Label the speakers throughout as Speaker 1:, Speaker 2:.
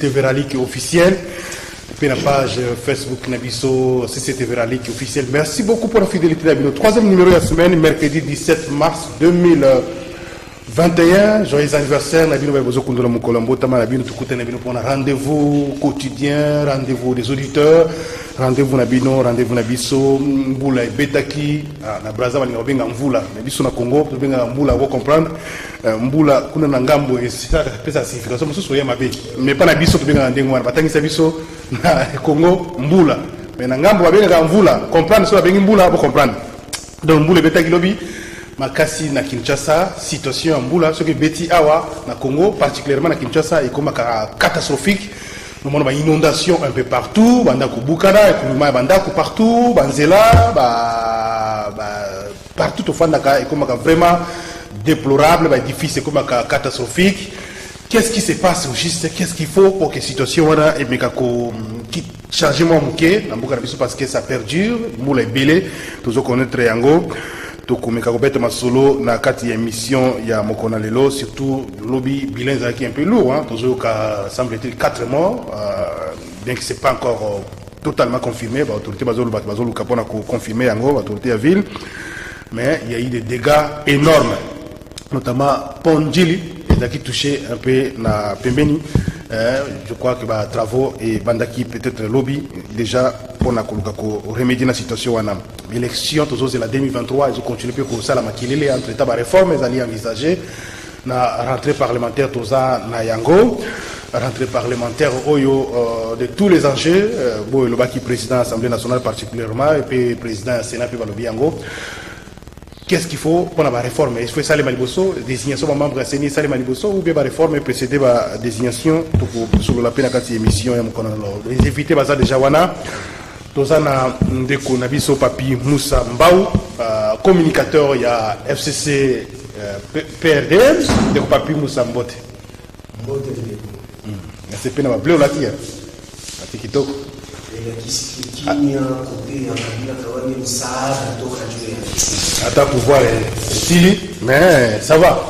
Speaker 1: TV Ralik officiel. Puis la page Facebook Nabiso, CCTV Ralik officiel. Merci beaucoup pour la fidélité d'Abino. Troisième numéro de la semaine, mercredi 17 mars 2021. Joyeux anniversaire, Nabino Babozo Kundula Mukolombo, Tama Nabino Tukute Nabino pour un rendez-vous quotidien, rendez-vous des auditeurs, rendez-vous Nabino, rendez-vous Nabiso, Mboula et Betaki, na Braza, Benga Mvula, Nabiso na Congo, Benga Mboula, vous comprendre. Mboula, Kuna Nangambo, et ça, ça signifie, ça me souviens ma vie. Mais pas Nabiso, Benga Ndengwa, Batangi Sabiso, na Congo, Mboula. Mais Nangambo, Benga Mvula, comprendre, soit Benga Mboula, vous comprendre. Donc Mboula et Betaki Lobby. Makasi na Kinshasa, situation en Mboula, ce que Betty Awa na Congo, particulièrement na Kinshasa, est comme catastrophique. Nous avons une inondation un peu partout, Bandaku Bukara, Ekuluma Bandaku partout, Banzela, partout au Fandaka, est comme vraiment déplorable, difficile, comme catastrophique. Qu'est-ce qui se passe au juste? Qu'est-ce qu'il faut pour que la situation soit changement mouké, parce que ça perdure, Mboula est belé, tous connaître Yango. Tokumeka kobeta masolo na kati ya émission ya Mokona lelo, surtout lobby bilan qui est un peu lourd, hein. Toujours qu'à semble-t-il 4 morts, bien que c'est pas encore totalement confirmé, l'autorité bazolu kapona confirmé yango l'autorité à ville, mais il y a eu des dégâts énormes, notamment Pondjili qui touché un peu na Pembeni. Je crois que travaux et bandaki peut-être lobby déjà pour remédier la situation. L'élection, c'est la 2023, ils ont continué pour ça la maquille entre états réformes, ils allaient envisager la rentrée parlementaire na Yango, rentrée parlementaire de tous les enjeux, le baki président de l'Assemblée nationale particulièrement et puis président du Sénat puis le Yango. Qu'est-ce qu'il faut pour la réforme? Il faut ça les Maliboso, désignation de membres de la Salle Maliboso ou bien la réforme précédée par la désignation sur la peine à quatre émissions. Les invités basés déjà wana. Tozana ndeko nabiso papi Moussa Mbao, communicateur il y a FCC PRDM, ndeko papi Moussa Mbote. Mbote. C'est peine à bleu là qui est. À TikTok. Attends pouvoir est stylé, mais ça va.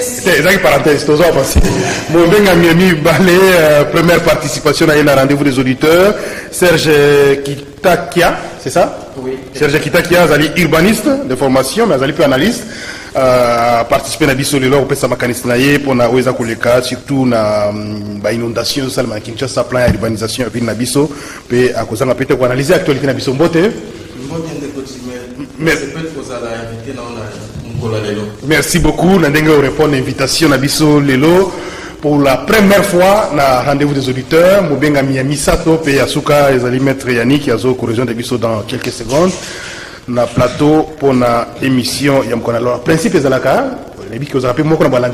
Speaker 1: C'est une parenthèse, tout ça parce que mon benga miami balé première participation à un rendez-vous des auditeurs. Serge Kitakia, c'est ça? Oui. Serge Kitakia, est urbaniste de formation, mais est plus analyste. Participer à biso lelo opesa makanisi na ye pona weza koleka surtout na inondation salma Kinshasa plan urbanisation ville na biso pe akozanga peut-être pour analyser actualité na biso mbote merci beaucoup na ndenge répondre invitation na biso lelo pour la première fois na rendez-vous des auditeurs mobenga Miami Sato pe asuka ezali maître Yannick azo corrigeant de biso dans quelques secondes. Na plateau pour la émission Yamkona. Alors, le principe est là, les bics que vous rappelez, moi, quand on a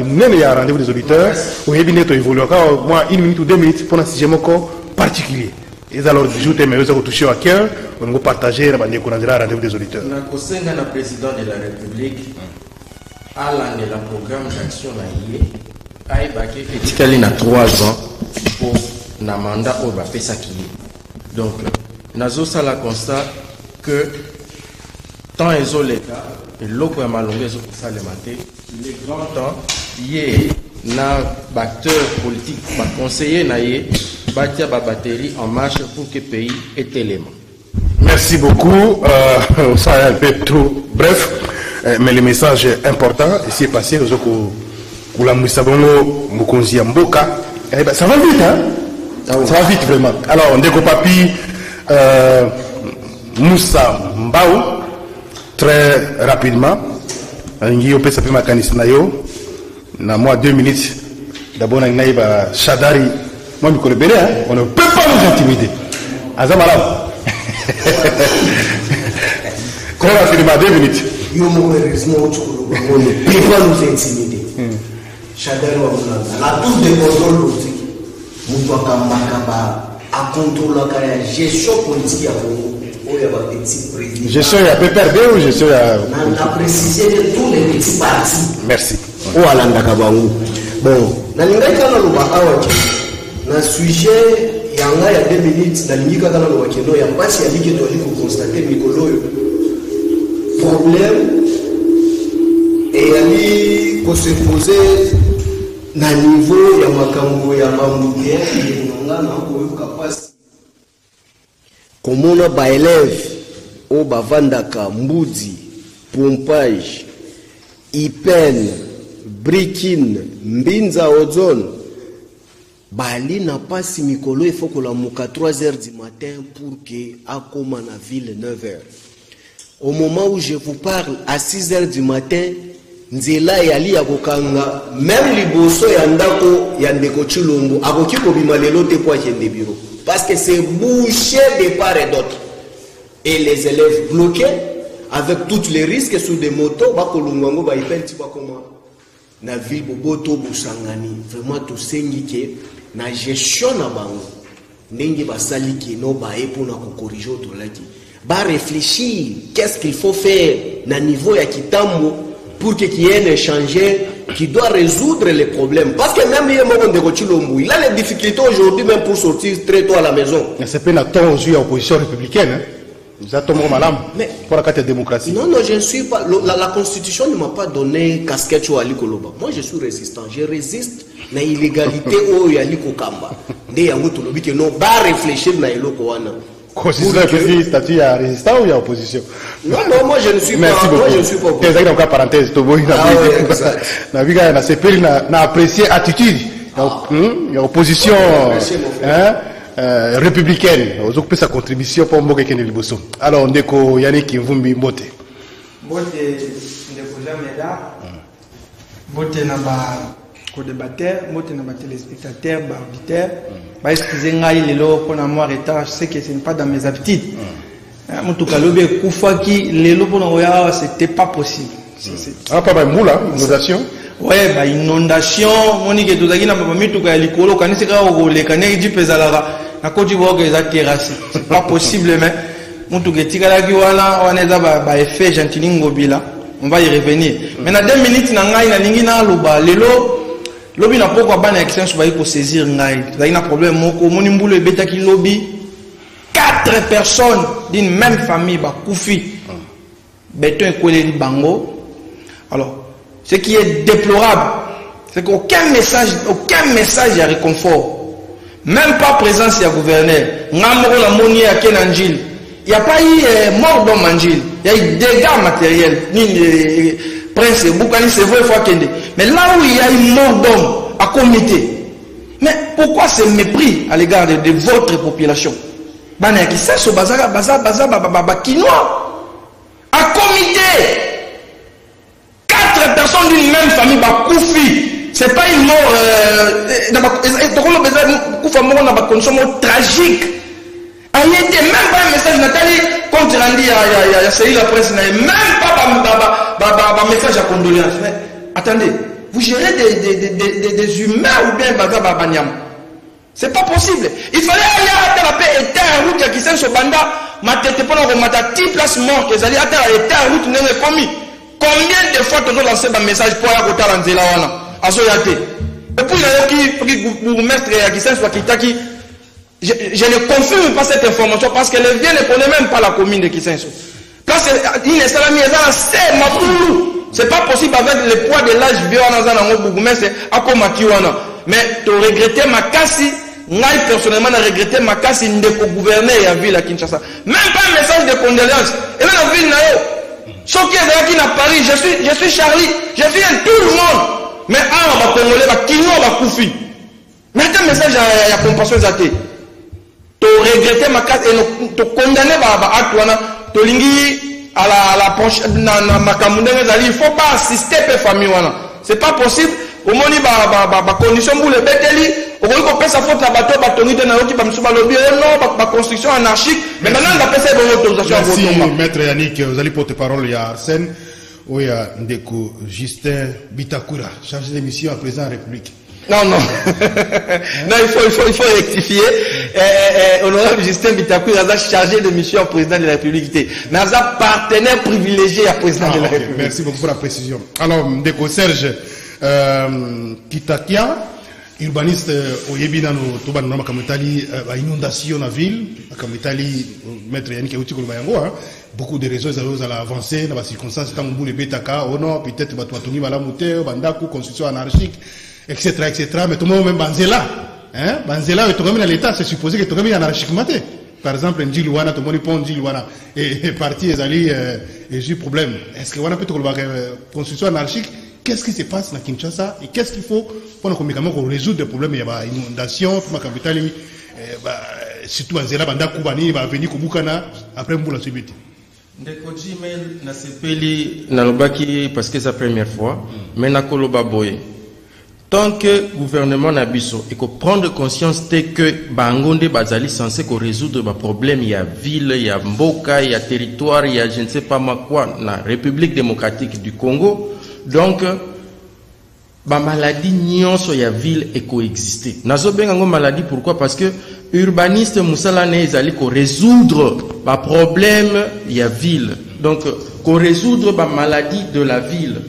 Speaker 1: rendez-vous des auditeurs, où il y a évolué, moi, 1 minute ou 2 minutes pour un sujet particulier. Et alors, je vous mais vous avez touché à cœur, on va partager, on va rendez-vous des auditeurs.
Speaker 2: Le président de la République a lancé le programme d'action a évacué 3 ans pour le mandat où il va faire ça. Donc, nous avons le constat que tant ils ont l'État, et l'eau est malongée, ils ont ça les mater. Les grands temps, hier, na acteur politique, conseiller naïe, bâtir la batterie en marche pour que le pays ait élément.
Speaker 1: Merci beaucoup. Ça est un peu trop bref, mais le message est important. Ici est passé, pour la Moussabongo, Moukonzi Mboka. Ça va vite, hein? Ça va vite vraiment. Alors, on découpe papi Moussa Mbao. Très rapidement, on peut s'appeler Makanisnayo. Dans moi 2 minutes, d'abord, on a Chadari. Moi, je connais bien, on ne peut pas nous intimider. Azamala. Très rapidement, 2 minutes.
Speaker 3: On ne peut pas nous intimider. Chadari, la tour de contrôle politique, nous devons contrôler la gestion politique.
Speaker 1: Gestion à PPRD ou gestion à...
Speaker 3: On a précisé de tous les petits partis.
Speaker 1: Merci.
Speaker 3: Bon, dans le sujet, il y a 2 minutes, dans le il y a pas si il y a constater le problème et il y a faut se poser na niveau ya makambo ya bambouteillage yenonga na koyoka pasi komona baeleve oyo bavandaka mbudi pompage ipene brikine mbinza ozone bali na pasi mikolo efokola muka 3h du matin pour que akoma na ville 9h. Au moment où je vous parle, à 6h du matin, nzela yali ya kokanga même liboso ya ndako ya ndeko Chilombo akoki kobima lelo te po akende bureau parce que c'est bouché de part et d'autre et les élèves bloqués avec tous les risques sur des motos bakolungango ba ipenti bakoma na ville boboto busangani vraiment to sengi ke na gestion na bango ndenge basali ke no ba e pona ko corriger to laki ba réfléchir qu'est-ce qu'il faut faire na niveau ya kitambo pour qu'il y ait un échangeur qui doit résoudre les problèmes. Parce que même il a les difficultés aujourd'hui même pour sortir très tôt à la maison.
Speaker 1: C'est pas la opposition républicaine. Nous attendons madame pour la carte démocratie.
Speaker 3: Non, je ne suis pas. La constitution ne m'a pas donné casquette sur Ali Koloba. Moi, je suis résistant. Je résiste à l'illégalité au Yali Kokamba. Dès Yangoto Lobi que non, pas réfléchir à l'Iloko Wana.
Speaker 1: Constitution que statut à résistant ou à opposition?
Speaker 3: Non, moi je ne suis pas. Moi je ne suis pas.
Speaker 1: C'est encore parenthèse. Na apprécié attitude. Opposition républicaine. Vous avez sa contribution pour moi qui est liboso. Alors ndeko Yannick Mvumbi Mbote.
Speaker 4: Mbote ndeko Jameda. Mbote na ba co-débatteur, mbote na ba téléspectateur, ba auditeur. Bah excusez ngai lelo pour na moi retard, je sais que ce n'est pas dans mes habitudes. En tout cas, le Koufaki, lelo pour na c'était pas possible.
Speaker 1: Ah pas moula, inondation.
Speaker 4: Ouais, bah inondation, monique tout ça qui n'a pas mis tout cas likolo kanisi ka o le kané di pezalara na Côte d'Ivoire que za terrasse. C'est pas possible mais mutu ke tikala ki wana oneza ba effet gentili ngobila. On va y revenir. Maintenant 2 minutes na ngai na lingi na loba lelo lobby n'a pas quoi ban exchange va y saisir ngai. Il y a un problème moko moni mbulu ebeta ki lobby 4 personnes d'une même famille ba koufi. Béton collé di bango. Alors, ce qui est déplorable, c'est qu'aucun message de réconfort. Même pas présence du gouverneur. Ngamoro la moni à Kenanjil. Il n'y a pas eu mort dans Manjil. Il y a eu dégâts matériels. Ni Prince Boukani c'est vrai fois kende. Mais là où il y a une mort d'homme à comité, mais pourquoi ce mépris à l'égard de votre population? Bana qui sait ce bazar quinois à comité 4 personnes d'une même famille ba koufi. C'est pas une mort tragique. Il n'y était même pas un message Nathalie quand tu rendu à saluer la presse, même pas un message à condoléances. Mais attendez, vous gérez des humains ou bien Bagabanyam. C'est pas possible. Il fallait aller à la paix et terre route qui s'est sur Banda, ma tête pour nous remettre 10 places mortes, qu'ils allaient à terre route n'est commis. Combien de fois tu as lancé un message pour aller à côté de l'Anzela à Soyate? Et puis il y a qui pour mettre qui s'est sur Kitaki. Je ne confirme pas cette information parce que les vieux ne connaissent même pas la commune de Kisenso. Parce que c'est pas possible avec le poids de l'âge vieux mais tu regrettes ma casse, moi personnellement j'ai regretté ma casse de gouverner la ville à Kinshasa. Même pas un message de condoléances. Et même la ville ce qui est qui à Paris, je suis Charlie, je viens tout le monde. Mais on va congolais, qui nous va koufi. Mettez un message à compassion zaté. Tu regrettes ma casse et tu condamnes tu lingi à la poche il faut pas assister à famille. C'est pas possible. Au moins condition pour le bételi au lieu qu'on sa faute la bateau batonité na yoti bamsuba lobby non construction anarchique mais maintenant on appelle ça une autorisation.
Speaker 1: Merci maître Yannick, vous allez porte-parole il y a Arsène ou il y a Ndeko Justin Bitakura chargé d'émission à président de la République.
Speaker 4: Non, non. Non, il faut rectifier. Honorable Justin Bitakura a chargé de mission au président de la République. Naza partenaire privilégié à président de la République.
Speaker 1: Merci beaucoup pour la précision. Alors, Ndeko Serge Kitakia, urbaniste oyebina no to bana makamutali inondation na ville makamutali maître Yannick Euti ko bayango beaucoup de raisons à l'avancer dans les circonstances tant boule betaka oh non peut-être batwatongi bala moteur bandaku construction anarchique etc. mais tout le monde même banzela banzela to même dans l'état c'est supposé que to même anarchique maté par exemple ndili wana to moni pont ndili wana et parti ezali et j'ai problème est-ce que wana peut ko construction anarchique. Qu'est-ce qui se passe dans Kinshasa et qu'est-ce qu'il faut pour nous résoudre des problèmes? Il y a une inondation, pour ma capitale, surtout en Zéla, Banda Koubani, va venir Koubukana, après Mboula Subiti.
Speaker 2: Ndeko Gmail na sepeli na lobaki parce que c'est la première fois, mais na koloba boye. Tant que le gouvernement n'a biso et qu'on prendre conscience que Bangonde Bazali censé résoudre les problèmes, il y a ville, il y a Mboka, il y a territoire, il y a je ne sais pas quoi, la République démocratique du Congo. Donc, la maladie nyonso ya ville est coexister. Nazo bengango maladie pourquoi? Parce que urbaniste musala ne ezali ko résoudre ba problème ya ville. Donc, ko résoudre ba maladie de la ville.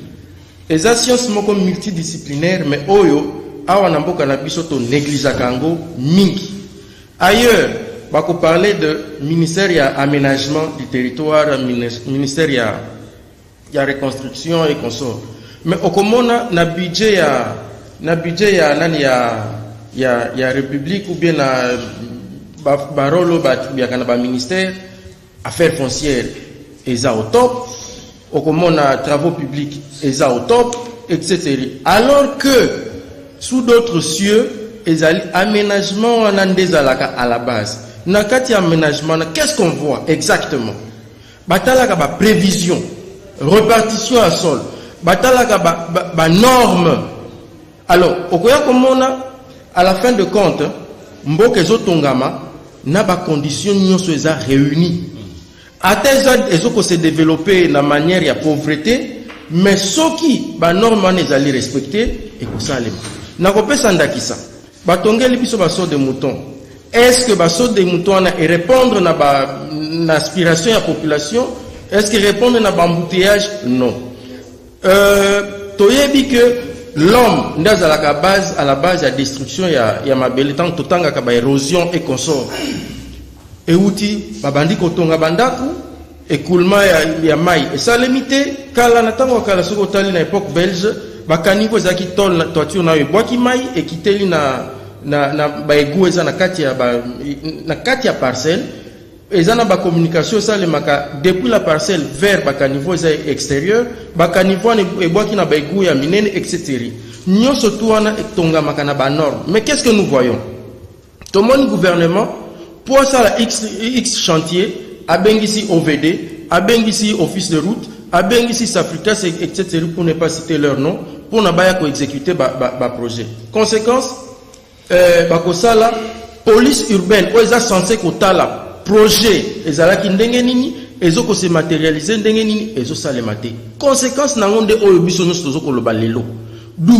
Speaker 2: Les sciences moko multidisciplinaires mais oyo awa na mboka na biso to néglige kango mingi. Ailleurs, ba ko parler de ministère ya aménagement du territoire, ministère ya reconstruction et consort. Mais au komona na budget ya nani ya république ou bien na barolo ya kana ba ministère affaires foncières eza au top, au komona travaux publics eza au top, etc. Alors que sous d'autres cieux ezali aménagement anandezalaka à la base. Na kati aménagement qu'est-ce qu'on voit exactement? Batalaka ba prévision, répartition à sol, batalaka ba norme. Alors, okoya komona à la fin de compte, mboka ezotongama na ba conditions nyonso eza réunies. Ateza ezoko se développer na manière ya pauvreté, mais soki ba norme ezali respecter et kosalema. Na kopesa ndakisa. Batongeli biso ba saut de mouton. Est-ce que ba saut de mouton na répondre na aspiration ya population? Est-ce que répondre à l'embouteillage? Non. Toyebi que l'homme n'est à la base de la destruction, il y a ma belle temps, tout le temps, érosion et consort. Et outil, babandi kotonga bandaku, écoulement ya maï. Et ça limité, quand la natango kala soko tali na époque belge, bakanivo zaki tol toiture na boaki maï et kiteli na baegu eza na kati ya parcelle. Et ça, la communication, ça, depuis la parcelle vers le extérieur, et bois qui n'a pas égout, etc. Nous surtout, on a norme. Mais qu'est-ce que nous voyons? Tout le monde gouvernement, pour ça, la X chantier, a bien ici OVD, a bien ici Office de route, a bien ici Safritas, etc. pour ne pas citer leur nom, pour ne pas exécuter le projet. Conséquence, la police urbaine, où ils sont censés que projet ezalaki ndenge nini ezoko se matérialiser ndenge nini ezosalemate conséquence na ngonde oyo biso nyonso tozokoloba lelo du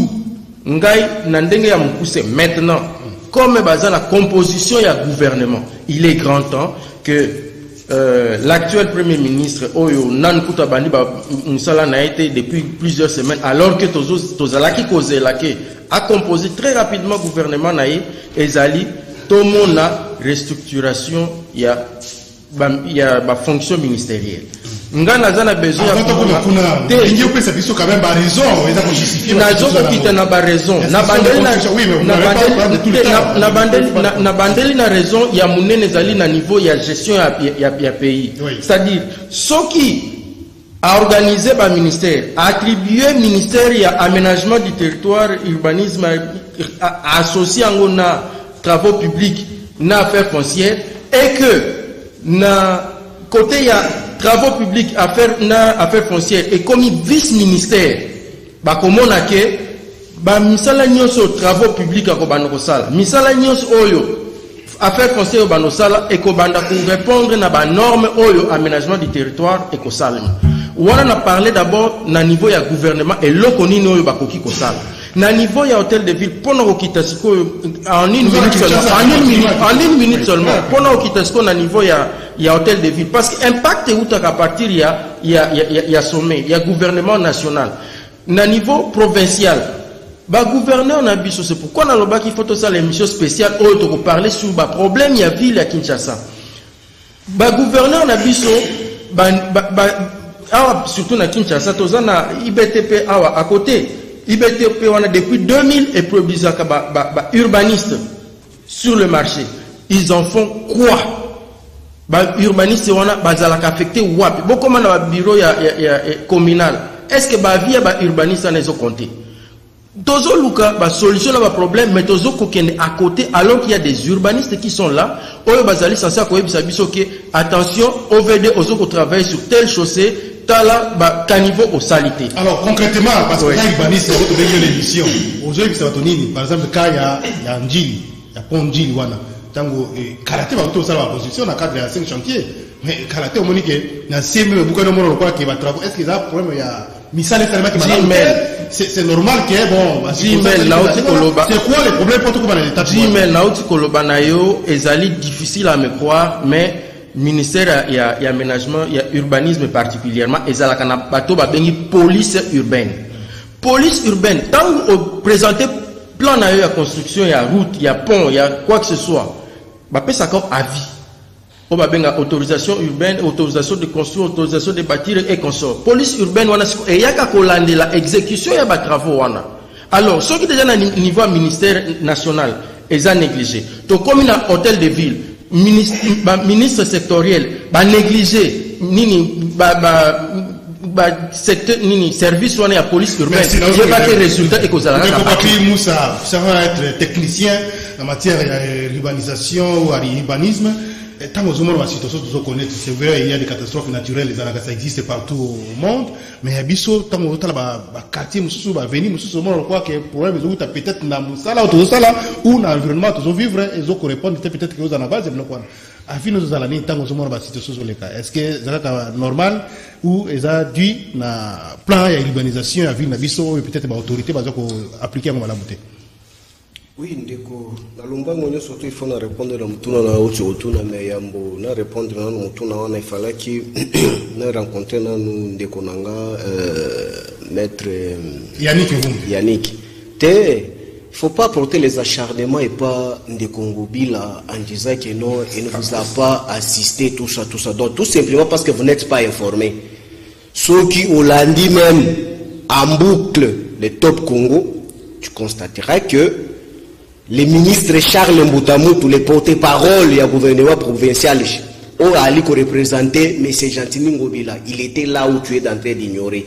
Speaker 2: ngai na ndenge ya mokuse maintenant comme baza na composition ya gouvernement il est grand temps que l'actuel premier ministre oyo nan kuta bandi ba musala na été depuis plusieurs semaines alors que tozalaki kozelake a composé très rapidement gouvernement na ye ezali tomona restructuration il y a ma fonction ministérielle. Ngana zana besoin ya
Speaker 1: kuna ndio pesa biso quand même ba raison eza ko justifier
Speaker 2: na zoko kitana ba raison na bandeli na raison ya munene zali na niveau ya gestion ya pays. C'est-à-dire soki a organisé ba ministère, a attribué ministère ya aménagement du territoire, urbanisme associé à travaux publics, na affaires foncières, et que na côté ya travaux publics, affaires foncières, et comme vice-ministère, ba komona ke ba misala nyonso travaux publics ko banoko sala, misala nyonso oyo affaires foncières bano sala et ko banda ko répondre na ba norme oyo aménagement du territoire et ko sala. On a parlé d'abord na niveau ya gouvernement et l'okoni no yo bakoki ko sala. Na niveau ya hôtel de ville pour nous quitter en une minute seulement pour nous quitter na niveau ya hôtel de ville parce que impact est à partir ya sommet ya gouvernement national na niveau provincial Bah gouverneur na biso, c'est pourquoi na loba qu'il faut tout ça l'émission spéciale autre pour parler sur bah problème il y a ville à Kinshasa. Bah gouverneur na biso surtout na Kinshasa toza na IBTP à côté. IBTP on a depuis 2000 et probisaka urbanistes sur le marché. Ils en font quoi? Bah urbanistes on a bazalaka affecté wapi. Bon comme na bureau ya communal. Est-ce que ba via ba urbanistes na zo compter? Tozo Luka, solution à problème, mais Tozo Kokene à côté, alors qu'il y a des urbanistes qui sont là, Oyo Bazali Sansa attention, OVD, Ozo qui travaille sur telle chaussée, tala, caniveau au salité.
Speaker 1: Alors concrètement, parce que les urbanistes, c'est votre l'émission. Aujourd'hui, par exemple, quand il y a un Njili, il y a pas un Njili, Tango, Karaté va tout ça dans la position, dans le cadre de 5 chantiers. Mais Karaté, au Monique, il y a 5 000 beaucoup de monde qui va travailler. Est-ce qu'il y a un problème? Il y a c'est normal que bon
Speaker 2: c'est
Speaker 1: quoi le problème pour tout comme l'état
Speaker 2: Gmail nauti koloba na yo ezali difficile à me croire mais ministère il y a aménagement il y a urbanisme particulièrement ezalaka na bato ba bengi police urbaine tant vous présenter plan na yo ya construction il y a route il y a pont il y a quoi que ce soit ba pesa comme avis on va bien autorisation urbaine, autorisation de construire, autorisation de bâtir et consort. Police urbaine, et il y a qu'à collander la exécution, il y a des travaux. Alors, ceux qui sont déjà au niveau ministère national, ils ont négligé. Donc, comme il y a un hôtel de ville, ministre sectoriel, négligé, secteur, service, on est à police urbaine. Il n'y a pas de résultats et causes à la
Speaker 1: Moussa, ça va être technicien en matière d'urbanisation ou d'urbanisme. Tant que nous situation c'est vrai, il y a des catastrophes naturelles, ça existe partout au monde, mais il y a des quartiers, il y a des problèmes, peut-être dans ou dans l'environnement, ils vivre, ils répondent peut-être que vous en avez base, est-ce que c'est normal ou est-ce dû à plan d'urbanisation à ville peut-être l'autorité va appliquer à la bouteille?
Speaker 3: Oui, ndeko, na lomba mwenye surtout il faut na répondre na mutuna na uchi utuna mais yambo na répondre na mutuna wana ifala ki na rencontrer na ndeko nanga maître Yannick. Il faut pas porter les acharnements et pas ndeko Ngobila en disant que non, il ne vous a pas assisté tout ça. Donc tout simplement parce que vous n'êtes pas informé. Ceux qui ont lundi même en boucle le Top Congo, tu constateras que les ministres Charles Mboutamou, tous les porte-parole du gouvernement provincial, ont allé représenter M. Gentini Ngobila. Il était là où tu es en train d'ignorer.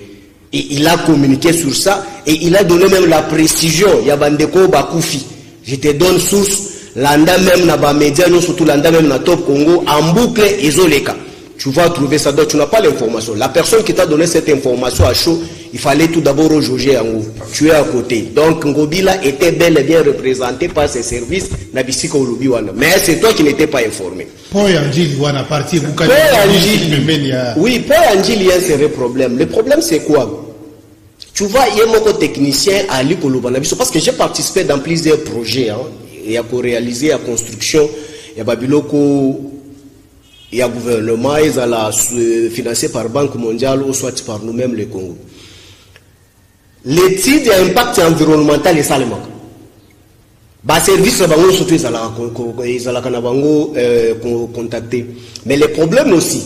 Speaker 3: Et il a communiqué sur ça et il a donné même la précision. Yabandeko Bakoufi. Je te donne source. Landa même na ba média, nous surtout landa même na Top Congo, en boucle isoleka. Tu vas trouver ça, donc tu n'as pas l'information. La personne qui t'a donné cette information à chaud, il fallait tout d'abord rejuger en haut. Tu es à côté. Donc Ngobila était bel et bien représenté par ses services. Mais c'est toi qui n'étais pas informé.
Speaker 1: Oui,
Speaker 3: pour Angil, il y a un sérieux problème. Le problème c'est quoi? Tu vois, il y a un technicien à l'Ikolobanabis parce que j'ai participé dans plusieurs projets. Il y a réalisé la construction, il y a Babiloko. Il y a gouvernement, ils ont financé par Banque mondiale ou soit par nous-mêmes le Congo. L'étude d'impact environnemental est seulement. Service surtout ils ont contacté. Mais le problème aussi,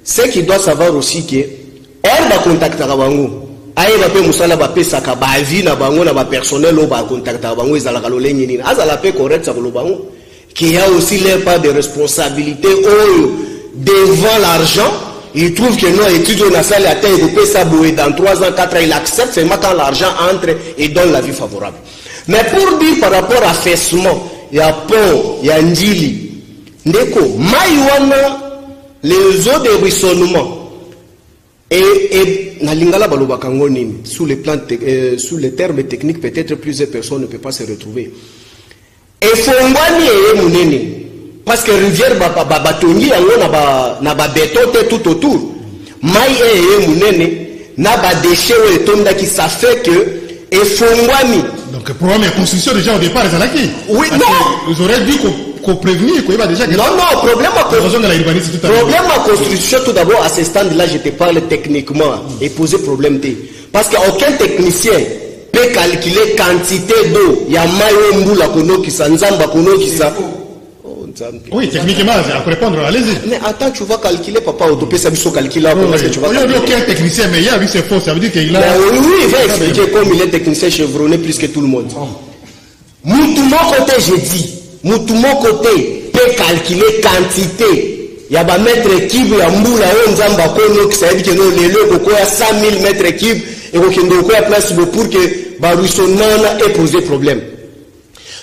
Speaker 3: c'est qu'il doit savoir aussi que on va contacter Bango. Aïe va payer musala va payer saka ba vie na bango na ba personnel au ba contacter Bango ils ont la ligne azala payer correct ça le Bango. Qu'il y a aussi leur part de responsabilité devant l'argent. Il trouve que non, étudiant dans la salle à terre, il peut s'abouer dans 3 ans, 4 ans, il accepte seulement quand l'argent entre et donne la vie favorable. Mais pour dire par rapport à Fessement, il y a Pont, il y a Ndili, Ndeko, Maïwana, les eaux de ruissonnement, et Nalingala Balobakango Nini, sous les termes techniques, peut-être plusieurs personnes ne peuvent pas se retrouver. Et Fongwani et Mounene, parce que rivière Batongi, na ba béton tout autour. Maï et Mounene, na ba déchets et tonda qui ça fait que, et Fongwani.
Speaker 1: Donc, le problème de construction déjà au départ, les Alaki.
Speaker 3: Oui, non.
Speaker 1: Vous aurez dû qu'on prévenir, qu'il y a déjà.
Speaker 3: Non, problème à construction, tout d'abord, à ce stade-là, je te parle techniquement, et poser problème. Parce qu'aucun technicien peut calculer quantité d'eau ya mayo mbula konokisa nzamba konokisa.
Speaker 1: Oui, techniquement, à répondre, allez-y.
Speaker 3: Mais attends, tu vas calculer, papa, au topé, ça veut calculer.
Speaker 1: Il y a un technicien, mais il y a c'est faux, ça veut dire qu'il a.
Speaker 3: Oui, il va expliquer comme il est technicien chevronné plus que tout le monde. Mon côté, j'ai dit, mon côté peut calculer quantité. Il y a un mètre cube, il y a un moula, on zamba kono, qui ça veut dire que nous, les locaux, il y a 100 000 mètres cubes, et qu'on a place pour que Baruissonana ait posé problème.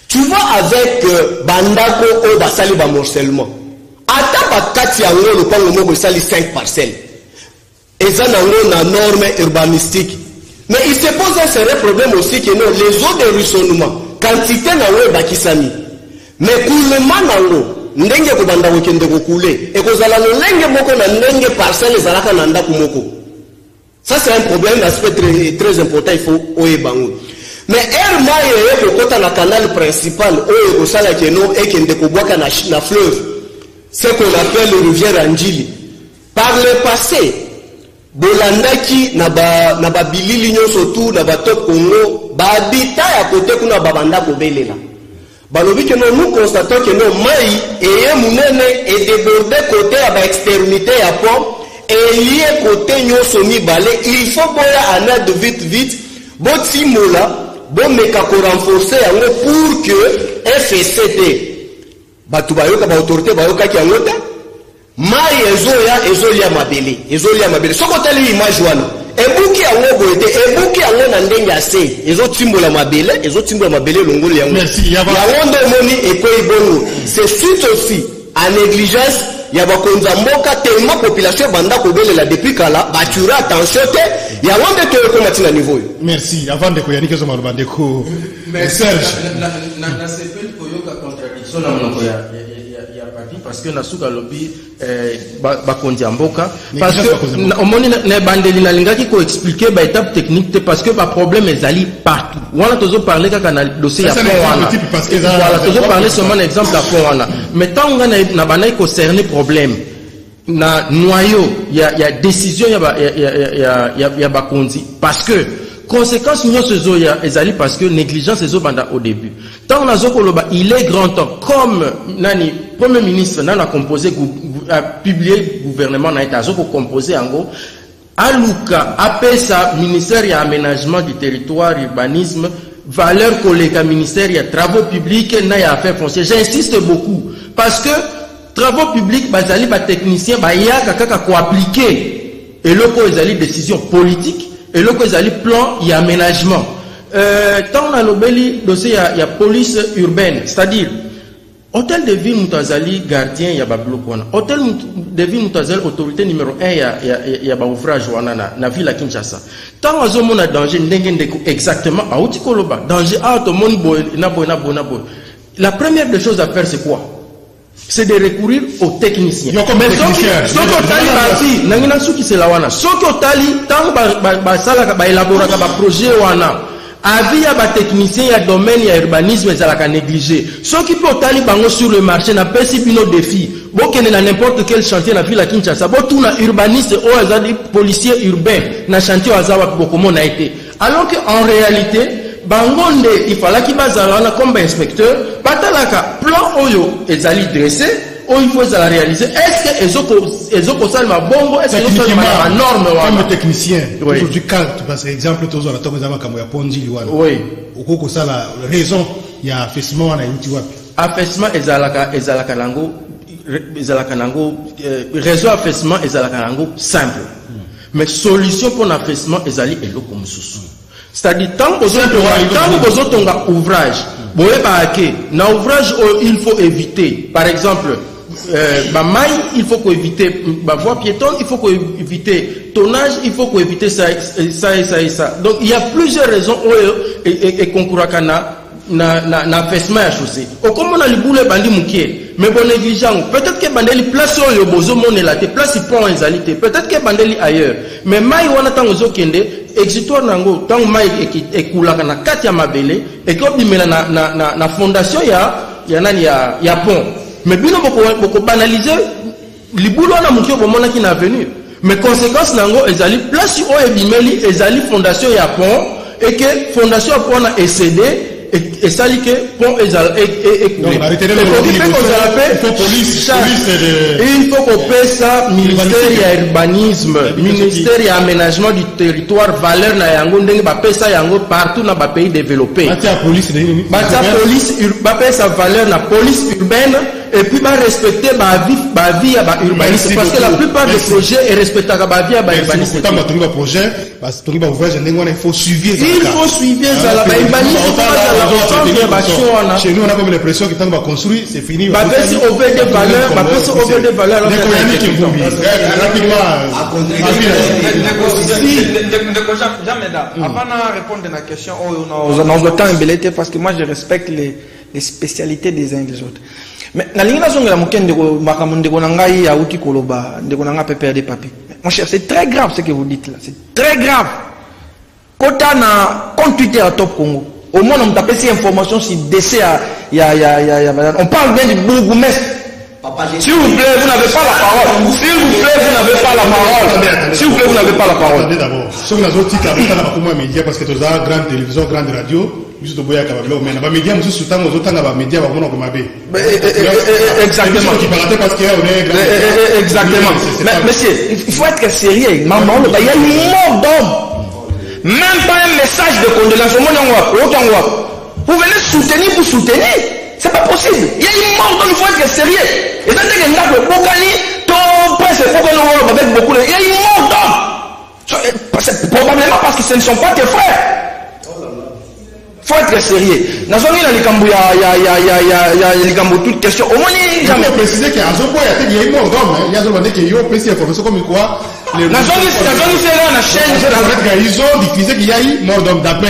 Speaker 3: Tu vois avec Bandako ou Basali Bamorcellement. Ata Bakati Yango le Pango Moko Sali 5 parcelles. Et ça n'a norme urbanistique. Mais il se pose un sérieux problème aussi que non, les eaux de ruissonnement, quantité n'a Bakisami. Mais coulement nango, ndenge ko banda wekende ko couler. Et ko zala no lenge moko na ndenge parcelles zalaka na ndaku moko. Ça c'est un problème, un aspect très, très important, il faut oyebango. Mais elle m'a le canal principal où il et qui est na fleuve, ce qu'on appelle le rivière Anjili. Par le passé, Bolandaki na ba bilili surtout na ba top Congo, ba habita à côté kuna babanda ko belela. Balobi que nous constatons que nos maïs et mounene est débordé côté à ba extrémité à pont et lié côté nyoso mi balé, il faut boya en aide vite botimola. Bon, mais qu'on renforcer pour que FCT, Batubayoka, Autorité, Bayoka qui a noté, Maï Ezolia Mabele, Ezolia Mabele. Ce qu'on a dit, image, et bouki a ngoboete, et bouki a ngandenga se, et autres symboles Mabele, et autres symboles Mabele, l'ongol yango. Merci, Yawondo Moni et Koibono. C'est suite aussi à négligence. Il y a tellement de population depuis Kala, batura attention, il y a un de niveau.
Speaker 1: Merci. Avant de Koyanika Somarbandeko, Serge.
Speaker 2: Parce que Nasuka lobby bakondi amboka parce que omoni na bandeli na lingaki ko expliquer ba étape technique parce que ba problème ezali partout. Wana tozo parler kaka na dossier ya Pont. Voilà, tozo parler seulement un exemple à Pont. Mais tant on na banai concerné problème na noyau il y a décision il y a bakondi parce que conséquence nous ce ya ezali parce que négligence ces banda au début. Tant on a zokoloba il est grand temps comme nani premier ministre n'a composé a publié gouvernement na été zoko composé en gros aluka apesa ministère ya aménagement du territoire urbanisme valeur collègue ministère ya travaux publics na ya affaires foncières. J'insiste beaucoup parce que travaux publics bazali ba technicien ba yaka kaka ko appliquer et le ko ezali décision politique et le ko ezali plan et aménagement. Tant on a l'obéli dossier il y a police urbaine, c'est-à-dire hôtel de ville Moutazali gardien il y a bloc wana. Hôtel de ville Moutazali autorité numéro 1 il y a ouvrage wana na ville à Kinshasa. Tant on a danger ndenge exactement à Outikoloba danger to mon boy na boy. La première des choses à faire c'est quoi? C'est de recourir aux techniciens. Mais ce que tali parti nangina suki c'est la wana. Ce que tali tant ba sala ba élaborer ba projet wana. Avis à ba technicien ya domaine ya urbanisme ezalaka négligé. Ce qui peut tali bango sur le marché na pesi bino défi. Bokene na n'importe quel chantier na ville à Kinshasa. Bo tout na urbaniste o azali policier urbain na chantier azawa bokomo na été. Alors que en réalité bangonde il fallait qu'il bazala comme inspecteur batalaka plan oyo ezali dressé ou il faut la réaliser. Est-ce que ezoko salma bongo est-ce que ça norme
Speaker 1: comme technicien aujourd'hui quand par exemple tous on a tombé dans comme ya ponji liwana
Speaker 2: oui
Speaker 1: ukoko sala raison il y a affaissement na yuti wapi
Speaker 2: affaissement ezalaka nango réseau affaissement ezalaka nango simple mais solution pour l'affaissement ezali eloko mususu. C'est-à-dire, tant que vous avez un ouvrage, dans ouvrage, il faut éviter, par exemple, il faut éviter voie piétonne, il faut éviter tonnage, il faut éviter ça. Donc, il y a plusieurs raisons et concours na fessement à chaussée. Au comme on a le boulet bandi moukier, mais bon négligent, peut-être que bandeli place sur le bozo monela, te place pour en zalité, peut-être que bandeli ailleurs. Mais maï wana tango zo kende, exitoire nango, tango maï ekulaka na kati ya mabele, et comme bimela na fondation ya pont. Mais bino boko banaliser, li boulot na moukier bomona ki na venir. Mais conséquence nango ezali place o ebimeli ezali fondation ya pont. et que fondation pour excéder et ça dit que pont il faut qu'on paie ça ministère de l'urbanisme, ministère de l'aménagement du territoire, valeur na yango ndenge ba paie ça yango partout dans ba pays développés. Police paie sa valeur na police urbaine et puis respecter ba vie à ba urbanisme parce que la plupart des projets est respecté à ba vie à ba urbanisme.
Speaker 1: Il faut suivre
Speaker 2: ça ba urbanisme.
Speaker 1: Chez nous, on a comme l'impression que tant qu'on va construire, c'est fini.
Speaker 2: On peut se ouvrir des valeurs,
Speaker 4: Avant de répondre à la question, on doit temps embellir parce que moi je respecte les spécialités des uns et des autres. Mais la ligne de la moquette de Makamundégonanga, Yaouti Koloba, de Gonanga Pépé des papiers. Mon cher, c'est très grave ce que vous dites là. C'est très grave. Quand on a compte Twitter à Top Congo, au moins on tape ces informations si décès on parle bien du bourgmestre. S'il vous plaît, vous n'avez pas la parole. S'il vous plaît, vous n'avez pas la parole. S'il vous plaît, vous n'avez pas la parole.
Speaker 1: Attendez d'abord. Sauf que les autres titres, on a beaucoup de médias parce que tu as grande télévision, grande radio. Juste au boya kabablo. Mais les médias, nous sommes aux autres dans les médias, on va commander.
Speaker 4: Exactement. Exactement. Mais monsieur, il faut être sérieux. Maman, il y a une mort d'homme. Même pas un message de condoléances. Vous venez soutenir pour soutenir. C'est pas possible. Il y a une mort d'homme, il faut être sérieux. Et ça, c'est que le Bokani, ton presse, avec beaucoup de. Il y a une mort d'homme. C'est probablement parce que ce ne sont pas tes frères. Faut être sérieux. Dans une il y a toute question. Au moins,
Speaker 1: il jamais précisé qu'il y a une mort d'homme. Il y a des informations comme quoi.
Speaker 4: Ils
Speaker 1: ont diffusé qu'il y a eu mort d'homme d'après.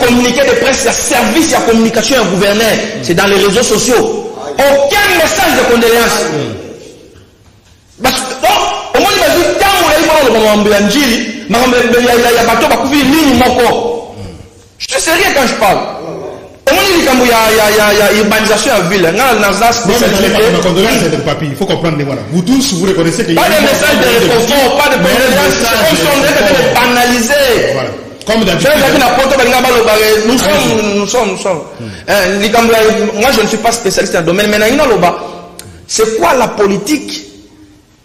Speaker 4: Communiqué de presse, il y a service, il y a communication, il y a gouverneur. C'est dans les réseaux sociaux. Aucun message de condoléances. Au moins, il y a du temps où il y a je suis sérieux quand je parle. Il y a urbanisation à ville.
Speaker 1: Il faut comprendre. Vous tous, vous reconnaissez qu'il y a
Speaker 4: pas de message de réconfort, pas de condoléances. Banalisé.
Speaker 1: Comme d'habitude.
Speaker 4: Nous sommes. Moi, je ne suis pas spécialiste dans le domaine, mais c'est quoi la politique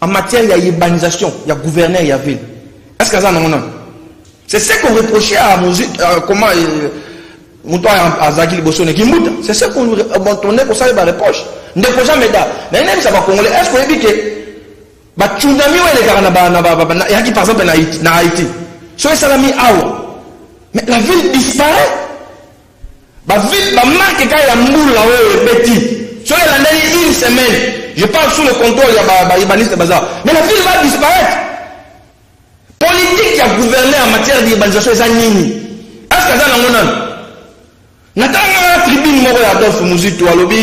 Speaker 4: en matière d'urbanisation? Il y a gouverneur, il y a ville. Est-ce que ça non? C'est ce qu'on reprochait à comment à Zaki Bossone qui moute. C'est ce qu'on abandonnait pour ça les reproches. Ne faut jamais dire. Mais même ça va congolais. Est-ce qu'on dit que tsunami ou les gars il y a qui par exemple en Haïti. Soit ça l'a mis mais la ville disparaît. La ville marque quand il y a moule là petit. Soit elle a une semaine. Je parle sous le contrôle il y a Ibaniste bazar. Mais la ville va disparaître. Politique qui a gouverné en matière d'urbanisation, c'est nini. Est-ce que ça n'a pas de tribune Adolphe Mouzito à lobby?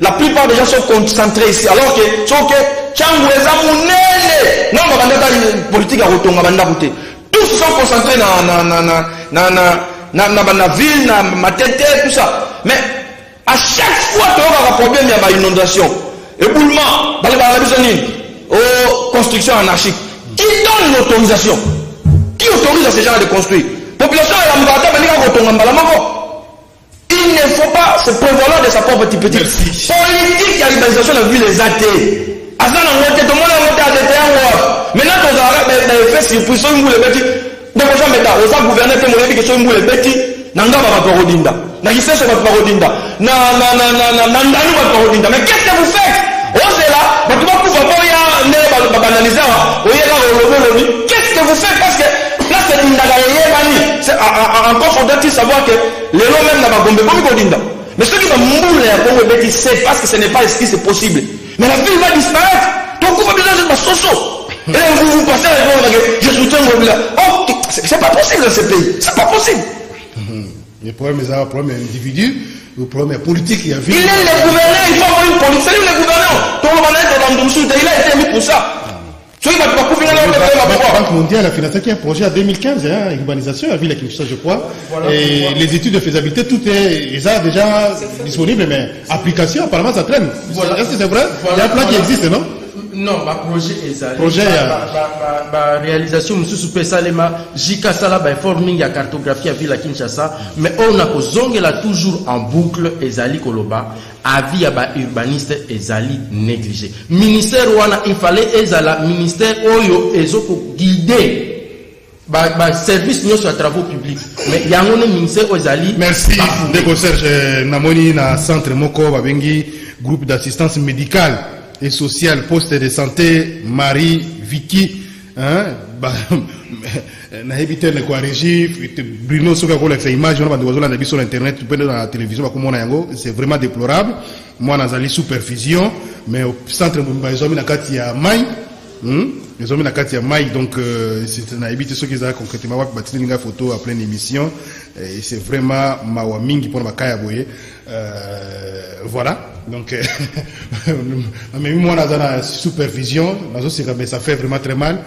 Speaker 4: La plupart des gens sont concentrés ici. Alors que, politique à retour, tous sont concentrés dans la ville, dans ma tête, tout ça. Mais à chaque fois, tu as un problème, il y a une inondation. Éboulement, dans les construction anarchique. Qui donne l'autorisation? Qui autorise à ces gens de construire? Population il ne faut pas se prévaloir de sa propre petite politique à l'urbanisation de la ville des athées. Maintenant, on a fait surprise, on a fait donc on a gouverné que mon équipe sont les petits nanga va parodinda na kiseso va parodinda na ndani va parodinda. Mais qu'est-ce que vous faites? On est là, mais tu vas pouvoir pas y banaliser qu'est-ce que vous faites? Parce que là c'est une ndagaye encore faudrait-il savoir que les lots même n'a pas bombé comme Godinda. Mais ceux qui vont mourir pour le bêtis, c'est parce que ce n'est pas ce qui c'est possible. Mais la ville va disparaître. Donc vous va besoin de soso. Et vous passez à la je soutiens le là. Oh, c'est pas possible dans ce pays. C'est pas possible.
Speaker 1: Le problème est un problème individu, le problème politique. Il est
Speaker 4: le gouverneur, il faut avoir une politique. C'est lui le gouverneur. Ton gouverneur, il a été mis pour ça.
Speaker 1: La Banque mondiale a financé un projet en 2015, urbanisation, la ville de Kinshasa, je crois. Et les études de faisabilité, tout est déjà disponible, mais application, apparemment, ça traîne. Est-ce que c'est vrai? Il y a un plan qui existe, non?
Speaker 2: Non, ma projet est
Speaker 1: Projet,
Speaker 2: ma réalisation, monsieur Soupesalema, Jika Sala, forming ya cartographie à Ville à Kinshasa, mais on a kozongela toujours en boucle, Ezali Koloba, avis ya ba urbaniste, Ezali négligé. Ministère Wana, il fallait Ezala, ministère Oyo, Ezoko guider. Service nous sur les travaux publics. Mais il y a un ministère Ezali.
Speaker 1: Merci, Ndeko Serge Namoni, na centre Moko, Babengi, groupe d'assistance médicale et sociale, poste de santé, Marie, Vicky, hein, na évité le quoi régie, Bruno Soka ko fait image, on va devoir la sur internet, tu peux dans la télévision, comme on a yango, c'est vraiment déplorable. Moi, nazali supervision, mais au centre Mbazomi na kati ya Mai, les hommes na kati ya Mai, donc c'est na évité ceux qui ont concrètement va bâtir une photo à pleine émission, et c'est vraiment mawa mingi pour makaya boye. Voilà, donc mais moi dans la supervision, mais ça fait vraiment très mal.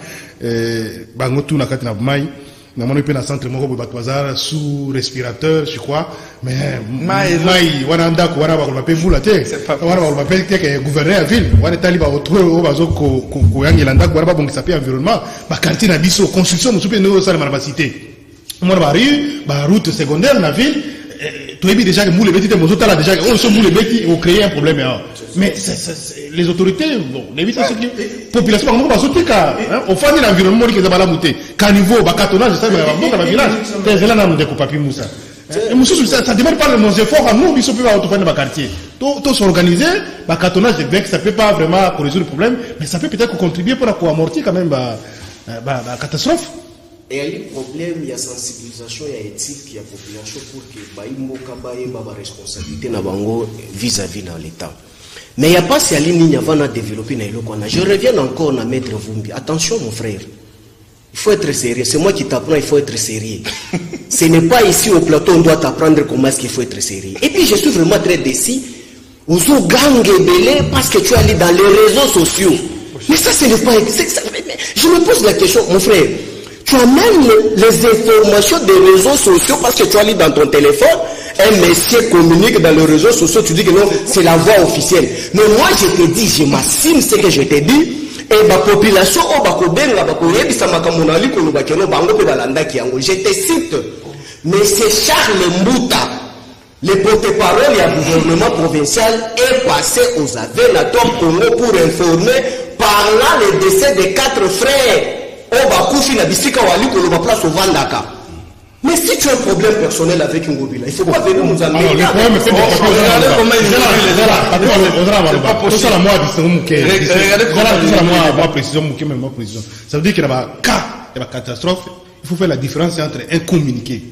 Speaker 1: Bango tout na kati na Mai, na mon épée na centre moko batwazar sous respirateur, je crois, mais Mai wana ndako wana ba ko vous la te, wana ba ko que gouverneur à ville, wana tali ba autre o bazo ko yangela ndako wana ba bongisa pe environnement, ba quartier na biso construction mo super no sala ma cité. Moi ba rue, ba route secondaire na ville. Tu as dit déjà que Moule Betty, déjà on se Moule Betty ont créé un problème. Mais les autorités, bon, les population, on va sauter car on fait l'environnement qui est à la montée. Qu'à niveau, bacatonnage, ça va dans le village. C'est là où on découpe papier Moussa. Ça demande pas nos efforts à nous, ils sont pas autour de nos quartiers. Tout s'organiser, bacatonnage, ça peut pas vraiment résoudre le problème, mais ça peut peut-être contribuer pour amortir quand même la catastrophe.
Speaker 3: Et il y a un problème, il y a sensibilisation, il y a éthique, il y a population pour que il y ait responsabilité vis-à-vis de l'État. Mais il n'y a pas si il y a développé. Je reviens encore à Maître Vumbi. Attention mon frère, il faut être sérieux. C'est moi qui t'apprends, il faut être sérieux. Ce n'est pas ici au plateau, on doit t'apprendre comment est-ce qu'il faut être sérieux. Et puis je suis vraiment très déçu. Aux gang belé parce que tu es allé dans les réseaux sociaux. Mais ça, ce n'est pas... Je me pose la question, mon frère. Tu amènes les informations des réseaux sociaux parce que tu as lu dans ton téléphone, un monsieur communique dans les réseaux sociaux, tu dis que non, c'est la voix officielle. Mais moi, je te dis, je m'assume ce que je te dis, et ma population, je te cite, mais c'est Charles Mbouta, le porte-parole du gouvernement provincial, est passé aux Avénators Congo pour informer parlant le décès des 4 frères. Mais si tu as un problème personnel avec un Ngobila, il ne faut pas venir nous amener.
Speaker 1: Alors, le problème, c'est ça veut dire qu'il y a un cas de catastrophe. Il faut faire la différence entre un communiqué,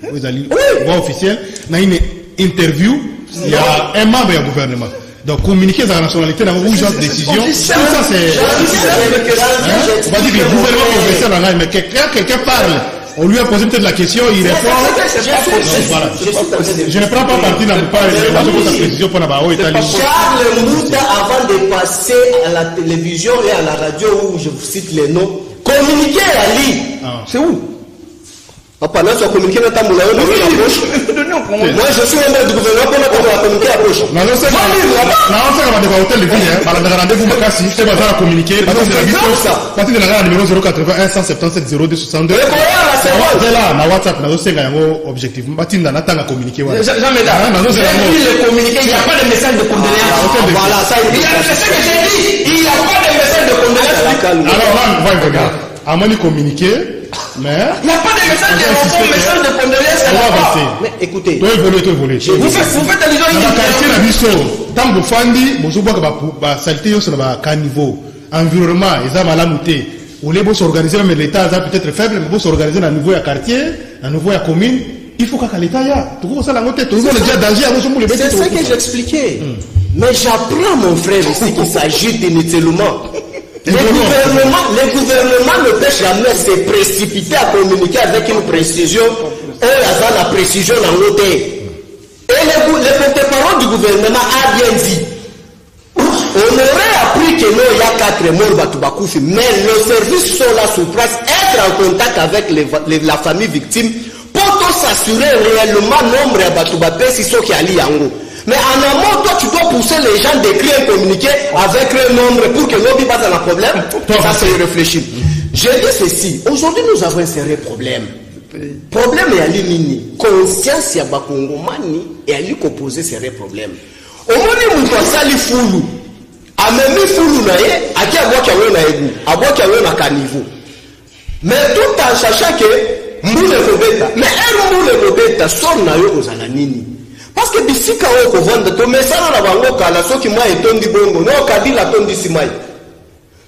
Speaker 1: voix officielle, une interview, il y a un membre du gouvernement. Donc, communiquer dans la nationalité, dans une décision, tout ça c'est. On va dire que le gouvernement provincial, mais quelqu'un parle, on lui a posé peut-être la question, il répond. Voilà. Je ne prends pas parti dans le pas de précision pour la
Speaker 3: Charles Mbouta, avant de passer à la télévision et à la radio où je vous cite les noms, communiquer à lui. C'est où? Pendant que tu as communiqué dans ta moula, moi je suis un membre du gouvernement pendant qu'on a communiqué à gauche. Non, c'est pas un hôtel de ville, rendez-vous Makassi, je vais communiquer. Parti de la numéro 081 177 0262. C'est là, na WhatsApp, na dossier, objectif. Parti dans la communiquer.
Speaker 2: Jamais là. Il n'y a pas de message de condoléances.
Speaker 3: Voilà, ça
Speaker 2: il y a ce que j'ai dit. Il n'y a pas de message de condoléances.
Speaker 1: Alors, regarde. À moi, communiquer. Mais
Speaker 2: il n'y a pas de message de condoléances.
Speaker 3: Mais écoutez,
Speaker 1: toi évoluer.
Speaker 2: Vous faites
Speaker 1: allusion tant que Fandi, vous voyez que saleté sur le niveau environnement, ils ont malamuté. Ou les beaux s'organiser, mais l'État a peut-être faible, mais beaux s'organiser à niveau à quartier, à niveau à commune. Il faut qu'à l'État y a. Tout ça la montée, tout le monde est déjà danger.
Speaker 3: C'est ça que j'expliquais. Mais j'apprends mon frère ici qu'il s'agit d'inutilement. Le gouvernement ne peut jamais se précipiter à communiquer avec une précision. La précision dans l'autre. Et le porte-parole du gouvernement a bien dit. On aurait appris que non, il y a 4 morts Batubakoufi, mais le service sont là sur place, être en contact avec la famille victime pour s'assurer réellement nombre de Batubapé si sont qui allient en haut. Mais en amont, toi, tu dois pousser les gens d'écrire un communiqué avec un nombre pour que l'objet pas dans le problème. Ça, c'est réfléchir. Je dis ceci. Aujourd'hui, nous avons un sérieux problème. Problème est à l'imini. Conscience ya bakongomani et à lui composer sérieux problème. Au moment où nous passons les foulous, à même foulou naé, à qui a boit qu'il y a un égout, à boit qu'il y a un caniveau. Mais tout en sachant que nous les robeta, mais nous les robeta, son naé aux ananini. Parce que d'ici quand on vend ton message à la banque, à la so qui m'a étonné bongo, non, kabila ton d'ici maï.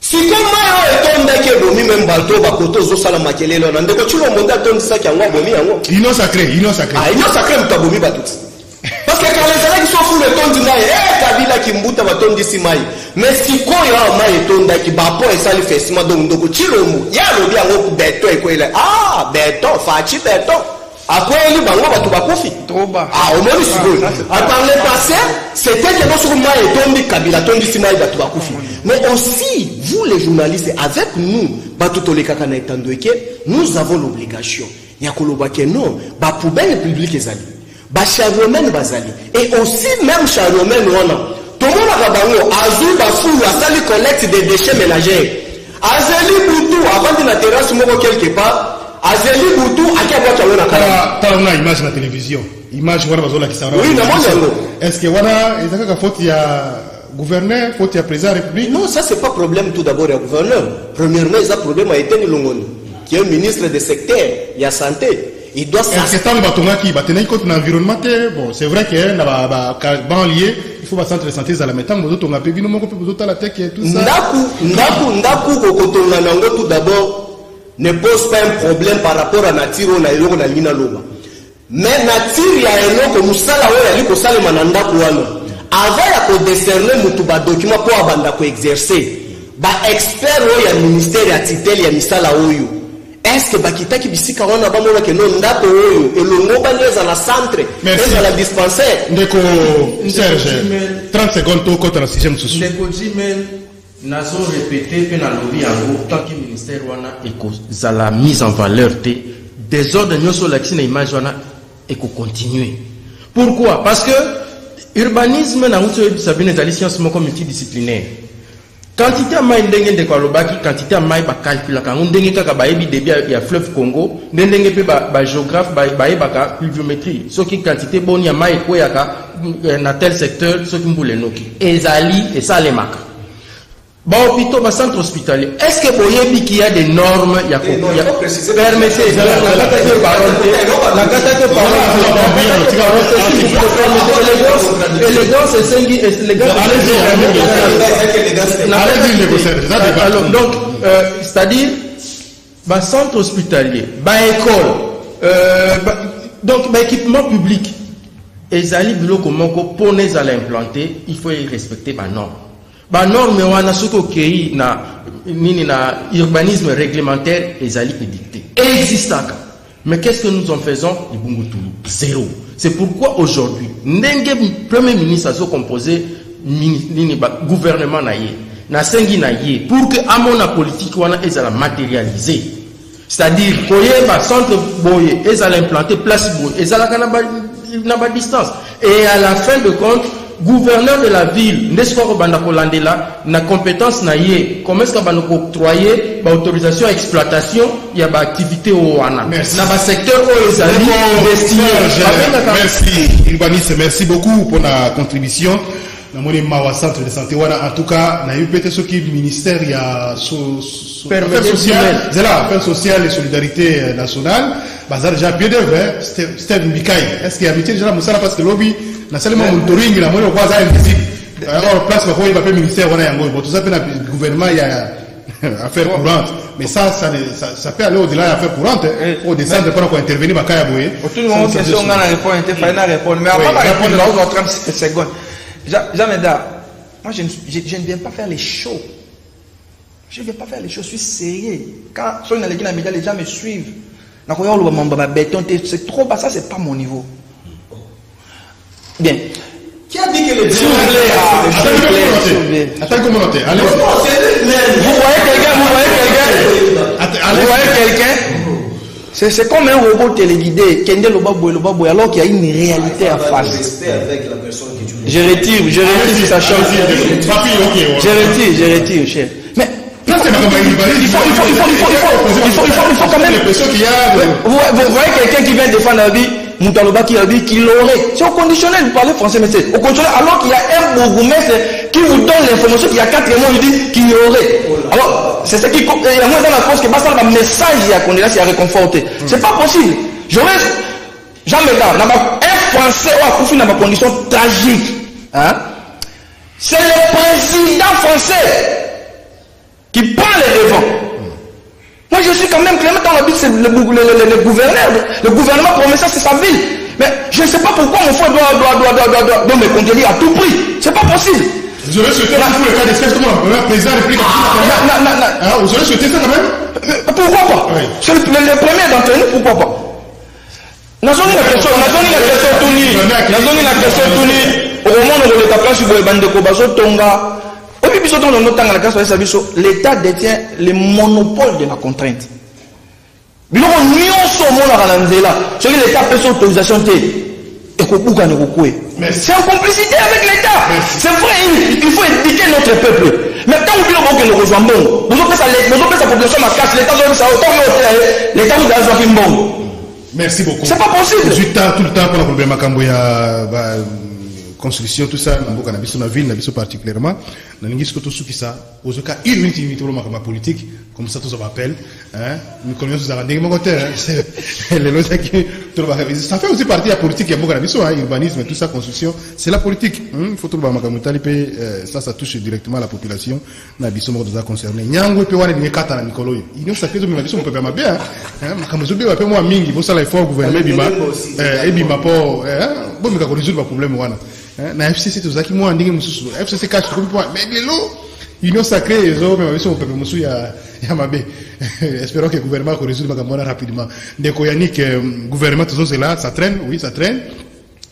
Speaker 3: Si comme moi étonné que bomi même balto, bakoto zo sala makele là, ndeko tu le monde ton ça qui a moi bomi yango.
Speaker 1: Union sacrée, union sacrée.
Speaker 3: Ah, union sacrée m'ta bomi batout. Parce que quand les gens qui sont fous le ton du maï, kabila qui mbuta baton d'ici maï. Mais si quoi il y a maï étonné qui bapo et ça le festival donc ndeko tu le mot. Ya le bien ngo beto et quoi il est. Ah, beto, fachi beto. Après, il y a trop bas. Ah, au moins, par le passé, c'était que notre maï est tombé, Kabila tombé, Simaï, Batouakoufi. Mais aussi, vous les journalistes, avec nous, Batoutolékakana étant donné que nous avons l'obligation. Il y a que non, poubelle publique ezali, chariomen bazali. Et aussi, même chariomen, tout le monde a bango, azou, bafou, la salle collecte des déchets ménagers. Azali Boutou, avant de la terrasse, quelque part, Azeli Boutou, à quel point tu as
Speaker 1: une image la télévision. Image, voilà, qui s'en
Speaker 3: oui,
Speaker 1: est-ce que voilà, il y a faute, il y a gouverneur, faute, il y a président de la République?
Speaker 3: Non, ça, c'est pas problème tout d'abord, il y a gouverneur. Premièrement, il y a problème à Etienne Longoni, qui est un ministre de secteur, il y a santé. Il doit
Speaker 1: s'assurer. L'environnement, bon, c'est vrai qu'il y a un banlieue, il faut un centre de santé, ça la mettre en mode, on a payé, nous, on peut la tech et tout ça.
Speaker 3: Ndaku, tout d'abord, ne pose pas un problème par rapport à nature ou na eloko na lina loba. Mais nature ya eloko musala oyo ali ko sala mananda ko wana. Avant ya ko décerner mutu ba document pour abanda ko exercer. Ba expert oyo ya ministère ya titel ya misala oyo. Est-ce que bakitaki bisika wana ba mona ke non ndako oyo elongo ba neza na centre, neza la dispensaire.
Speaker 1: Ndeko Serge 30 secondes to contre la 6e sous.
Speaker 2: Ndeko Jimel Nazo répété que dans le lobby en gros, tant que le ministère a la mise en valeur des ordres de sur l'action image et qu'on continue. Pourquoi? Parce que l'urbanisme n'a pas de science multidisciplinaire. Quantité de maïs de Kwalobaki, quantité de maïs calcul, quand on dengue kakabaïbi débit il y a fleuve Congo, dengue pe géographe baïbaka pluviométrie. Ce qui quantité bonne ya maïs quoi yaka dans tel secteur, ce qui mboule noki. Ezali et ça les marque. Bon, hôpital, bah, centre hospitalier. Est-ce que vous voyez qu'il y a des normes? Il y a permettez, donc, c'est-à-dire, bah, centre hospitalier, bah, école, donc, bah, équipement public. Et Zali, comment pour les aller implanter, il faut y respecter ma norme. Ba norme wana soko kei na nini na urbanisme réglementaire ezali édicté existaka. Mais qu'est-ce que nous en faisons? Zéro. C'est pourquoi aujourd'hui ndenge premier ministre a composé nini ba gouvernement na ye na sengi na ye pour que amona politique wana ezala matérialiser. C'est-à-dire koyeba centre boye ezala implanter place boye ezala kana ba distance et à la fin de compte gouverneur de la ville, n'est-ce pas que na compétence na yé, comment est-ce qu'on va nous octroyer autorisation à exploitation, il y a activité au wana.
Speaker 1: Merci.
Speaker 2: Dans le secteur où les amis destiné.
Speaker 1: Merci, urbaniste, merci beaucoup pour la contribution. Dans mon Mawa centre de santé, en tout cas, on a eu peut-être ce qui est le ministère, il y a affaires sociales et solidarité nationale. Bazar déjà bien devant, Steve Mikaï. Est-ce qu'il y a amitié déjà Moussala parce que lobby, n'a seulement monitoring, il a moins de quoi ça invisible. Alors, place, il va pas ministère, on a un bon, tout ça, le gouvernement, il y a affaires courantes. Mais ça peut aller au-delà des affaires courantes, au descendre pour intervenir, ma caille à bouer.
Speaker 4: Tout le monde, question, on a répondu, il fallait répondre. Mais avant de répondre, là, on 30 secondes. Jameda, moi, je ne viens pas faire les shows. Je ne viens pas faire les choses, je suis sérieux. Quand sur les gens me suivent. C'est trop bas, ça c'est pas mon niveau. Bien.
Speaker 3: Qui a dit que les
Speaker 1: attends, commentaire. Allez.
Speaker 4: Vous voyez quelqu'un C'est comme un robot téléguidé, Kende Lobaboy, alors qu'il y a une réalité à face. Je retire si ça change. Je retire, cher. Mais il faut quand même. Vous voyez quelqu'un qui vient défendre la vie, Moutaloba qui a dit qu'il l'aurait. C'est au conditionnel, vous parlez français, mais c'est au conditionnel, alors qu'il y a un bourgmestre qui vous donne l'information qu'il y a 4 mois, il dit qu'il y aurait. Alors, c'est ce qui. Moi, dans la cause, que basta le message, il y a qu'on est là, c'est à réconforter. C'est pas possible. J'aurais. Jamais là, un Français a couché dans ma condition tragique. Hein? C'est le président français qui prend les devants. Moi, je suis quand même Clément dans la vie, c'est le gouverneur. Le gouvernement promet ça, c'est sa ville. Mais je ne sais pas pourquoi mon frère doit me contredire à tout prix. C'est pas possible.
Speaker 1: Vous aurez souhaité dans le cas d'espèce comme un président république. Vous aurez souhaité ça quand même?
Speaker 4: Pourquoi pas? C'est le premier d'entre nous, pourquoi pas? Nous avons la question au moment où on est à place sur le Bandeko Bazo Tonga. L'État détient le monopole de la contrainte. C'est en complicité avec l'État. C'est vrai, il faut éduquer notre peuple. Mais quand vous le rejoignons, vous avez sa population à casse, l'État vous a fait bon.
Speaker 1: Merci beaucoup.
Speaker 4: C'est pas possible.
Speaker 1: Tout le temps, pour le problème à construction, tout ça, dans la ville, particulièrement, dans les tout ce qui ça, aux cas, il y a une politique, comme ça, tout ça m'appelle, nous connaissons ça, les lois qui, ça fait aussi partie de la politique, il y a urbanisme, tout ça, construction, c'est la politique. Il faut tout le ça touche directement la population, la biso moko doza concerné. Nyango pe wana ni kata na mikolo yo. Ino ça fait biso moko pe mabe comme zo be moi mingi, bo sala effort gouvernement bima bima po bo mika ko résoudre problème wana. Na FCC to zaki moi ndingi mususu. FCC cash ko point mais lelo union sacrée zo me biso pe musu ya mabe. Espérons que le gouvernement ko résoudre makambo rapidement. Ndeko Yannick gouvernement tout ça là, ça traîne, oui, ça traîne.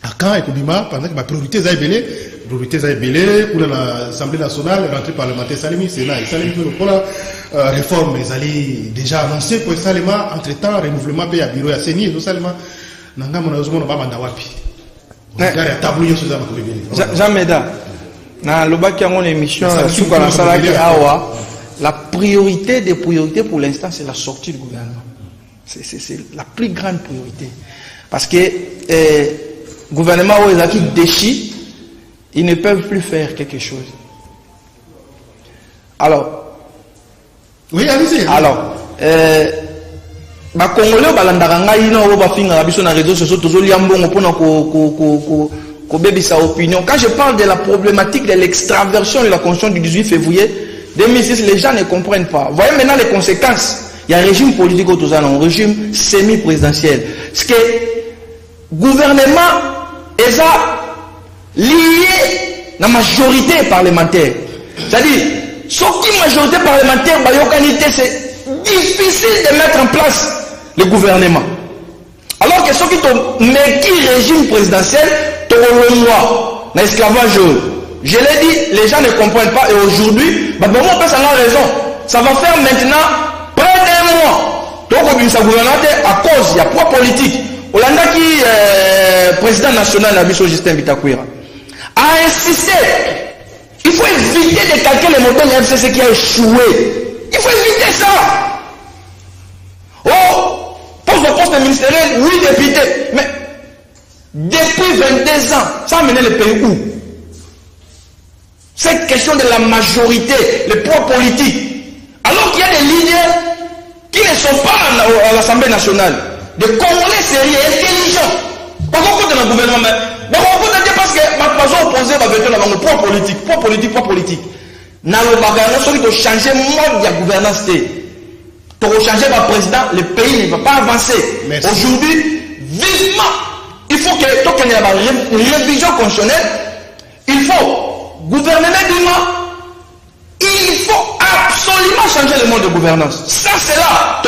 Speaker 1: À quand et Kobima pendant que ma priorité za belé pour l'Assemblée nationale, rentrée parlementaire, Salimi, Sénat, Salimi, pour la réforme, ils allaient déjà annoncer pour Salima, entre-temps, renouvellement pays à bureau à Séni, et Salima, Nanga, mon azomo, n'a pas mandawapi. Regardez, tableau, sur ça,
Speaker 4: Jameda, dans le bac, il y a une émission, la priorité des priorités pour l'instant, c'est la sortie du gouvernement. C'est la plus grande priorité. Parce que, le gouvernement, qui déchire, ils ne peuvent plus faire quelque chose. Alors,
Speaker 1: oui, allez-y.
Speaker 4: Alors, Congolais, quand je parle de la problématique de l'extraversion de la Constitution du 18 février 2006, les gens ne comprennent pas. Voyez maintenant les conséquences. Il y a un régime politique autour un régime semi-présidentiel. Ce que le gouvernement est lié à la majorité parlementaire. C'est-à-dire, sauf qu'une majorité parlementaire, c'est difficile de mettre en place le gouvernement. Alors que ceux qui ont mis le régime présidentiel, dans l'esclavage, je l'ai dit, les gens ne comprennent pas. Et aujourd'hui, on peut avoir raison. Ça va faire maintenant près d'un mois. Donc, on gouvernement à cause, il y a poids politique. Hollanda qui est président national de la mission Justin Bitakwira a insisté. Il faut éviter de calquer le modèle FCC qui a échoué. Il faut éviter ça. Oh, poste ministériel, 8 députés. Mais depuis 22 ans, ça a mené le pays où? Cette question de la majorité, le poids politique. Alors qu'il y a des leaders qui ne sont pas à l'Assemblée nationale. Des Congolais sérieux, intelligents. Pas contre le gouvernement. Mais on peut dire parce que ma façon opposée va venir dans le poids politique. Dans le bagage, celui qui a changé le mode de la gouvernance, pour changer le président, le pays ne va pas avancer. Aujourd'hui, vivement, il faut qu'il y ait une révision constitutionnelle. Il faut gouverner vivement. Il faut absolument changer le mode de gouvernance. Ça, c'est là.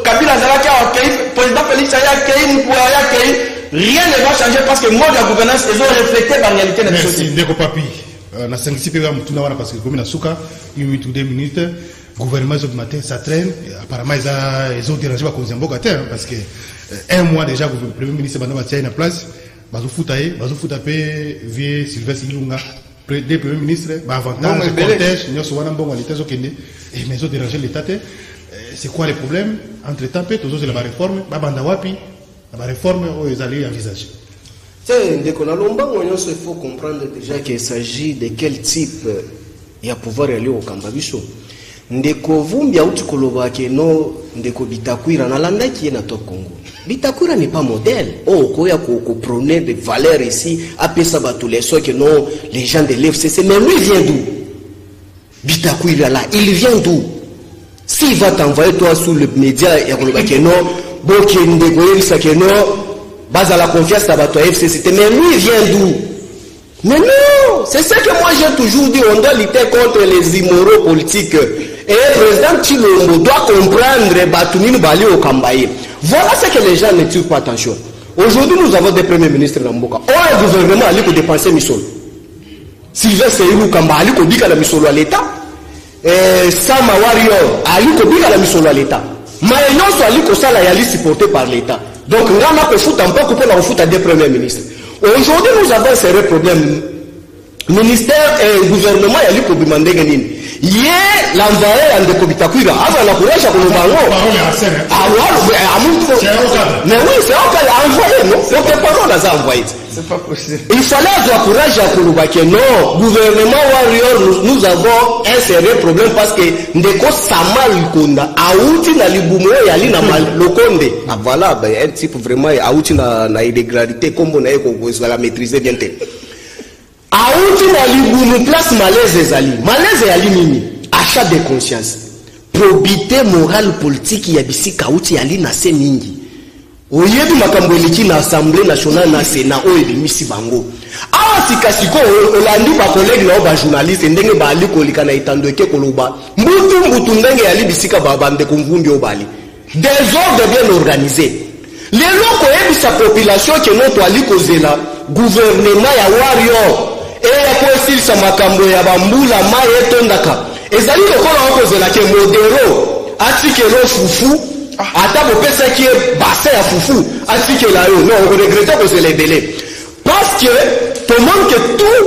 Speaker 4: Kabila Zalaki a accueilli, président Félix a accueilli, rien ne va changer parce que le mode de la gouvernance, ils ont reflété la réalité de la société.
Speaker 1: Merci, Ndeko Papi. Na 5 CPV, parce que comme il y a 2 minutes. gouvernement de matin, ça traîne. Apparemment, ils ont dérangé parce que un mois déjà, le Premier ministre Madame Matia est en place. Bazou Foutaye, vieux Sylvestre Ilunga, des Premier ministres, avantage, cortège, nous sommes en bon qualité, et mais ils ont dérangé l'État. C'est quoi les problèmes? Entre-temps, tous la réforme, la réforme, ils allaient envisager.
Speaker 3: Il faut comprendre déjà qu'il s'agit de quel type il y a pouvoir aller au Kambabiso. Ndeko vumbi auti koloba ke no ndeko Bitakwira na landa qui est na top Congo. Bitakwira n'est pas modèle. Oh, koya ko prôner des valeurs ici, appeler ça tous les soirs que non les gens de l'FCC, mais lui vient d'où? Bitakwira là, il vient d'où? S'il va t'envoyer toi sur le média et koloba ke no bon ke ndeko yelisa ke no base à la confiance à bato FCC, mais lui vient d'où? Mais non, c'est ce que moi j'ai toujours dit, on doit lutter contre les immoraux politiques. Et le président Chilombo doit comprendre Batoumine Bali au Kambaye. Voilà ce que les gens ne tirent pas attention. Aujourd'hui, nous avons des premiers ministres dans Mboka. Le gouvernement a dit dépenser Misol. Sylvestre Seydou Kamba a dit qu'il a mis à l'État. Sama Warrior a dit qu'il a mis à l'État. Maïnon soit dit que ça a été supporté par l'État. Donc, on a pu foutre un peu pour la foutre à des premiers ministres. Aujourd'hui, nous avons un sérieux problème. Ministère et gouvernement, il y a eu pour demander Ganin. Hier, l'envoyé à Ndekobitakwira, avant la courage à Kolobango. Mais oui, c'est encore envoyé, non? C'est que parole à envoyé.
Speaker 4: C'est pas possible.
Speaker 3: Il fallait avoir courage à Kolobake. Non, gouvernement Warrior, nous avons un sérieux problème parce que Ndeko Samal Konda, Aouti na Libumo et Ali na Lokonde. Ah voilà, un type vraiment, Aouti na illégalité, comme on a la maîtriser bien tel. Aouti na Libumo place malaise ezali. Malaise ezali nini? Achat de conscience. Probité morale politique yabisi Aouti ali na se mingi. Oyebi makambo eliki na Assemblée nationale na Sénat o ebimisi bango. Awa sikasiko olandi ba collègue na ba journaliste ndenge ba ali kolika na itando eke koloba. Mbutu ndenge yali bisika ba bande konvumbi obali. Désordre bien organisé. Lelo ko yebisa population ke noto ali kozela gouvernement ya Warrior et ya ko esilisa makambo ya bambula mai etondaka. Ezali lokola kozela ke modero atikelo fufu. Ata bopesa qui est bassin à foufou, ainsi que là, non, on regrette que c'est les délais. Parce que tout le monde que tout,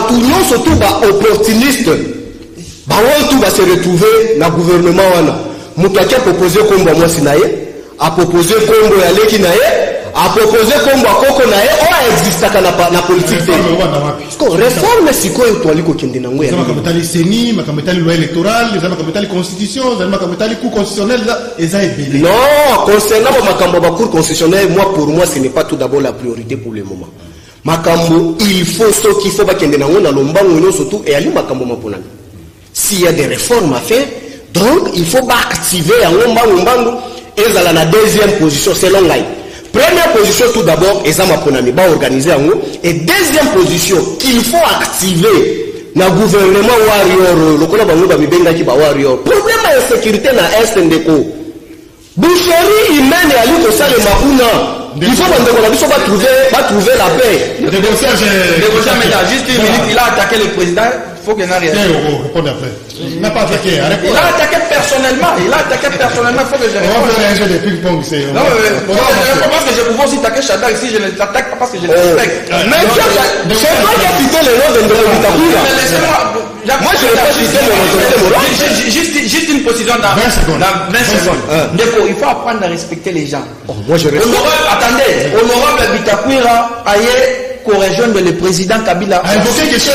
Speaker 3: tout le monde surtout opportuniste, tout va se retrouver dans le gouvernement. Moutaki a proposé comme moi Sinaï, a proposé comme Yaleki Naï, a proposé comme Koko Naï, on existe dans la politique. Réforme, c'est quoi toi, Liko Kindenangwe?
Speaker 1: Les CENI, les lois électorales, les constitutions, les cours constitutionnels,
Speaker 3: non, concernant ma cour constitutionnelle, pour moi, ce n'est pas tout d'abord la priorité pour le moment. Makambo, il faut ce qu'il faut pas qu'il y ait dans l'ombango, surtout, et aller Makambo Maponani. S'il y a des réformes à faire, donc il faut pas activer un ombango, et dans la deuxième position, c'est l'online. Première position, tout d'abord, Ezamaponami va organiser en haut. Et deuxième position, qu'il faut activer dans le gouvernement Warrior, le gouvernement Warrior. Problème de sécurité dans l'Est Ndeko. Boucherie humaine et Aliko Sale Makuna. Il faut va trouver la paix.
Speaker 4: Juste une minute, il a attaqué le président. Il faut qu'il n'arrive pas.
Speaker 1: Il n'a pas attaqué.
Speaker 4: Il a attaqué personnellement. Il faut que je réponde.
Speaker 1: C'est un jeu de ping-pong.
Speaker 4: Non, parce que je pouvais aussi attaquer Chadar ici. Je ne l'attaque pas parce que je le respecte.
Speaker 3: Mais c'est toi qui as cité le nom de Ndekobitakwira. Moi, je ne vais pas citer le nom.
Speaker 4: Juste une précision dans 20 secondes. Il faut apprendre à respecter les gens.
Speaker 3: Moi, je respecte.
Speaker 4: Attendez, honorable Bitakwira aille rejoindre le président Kabila.
Speaker 1: À invoquer quelque chose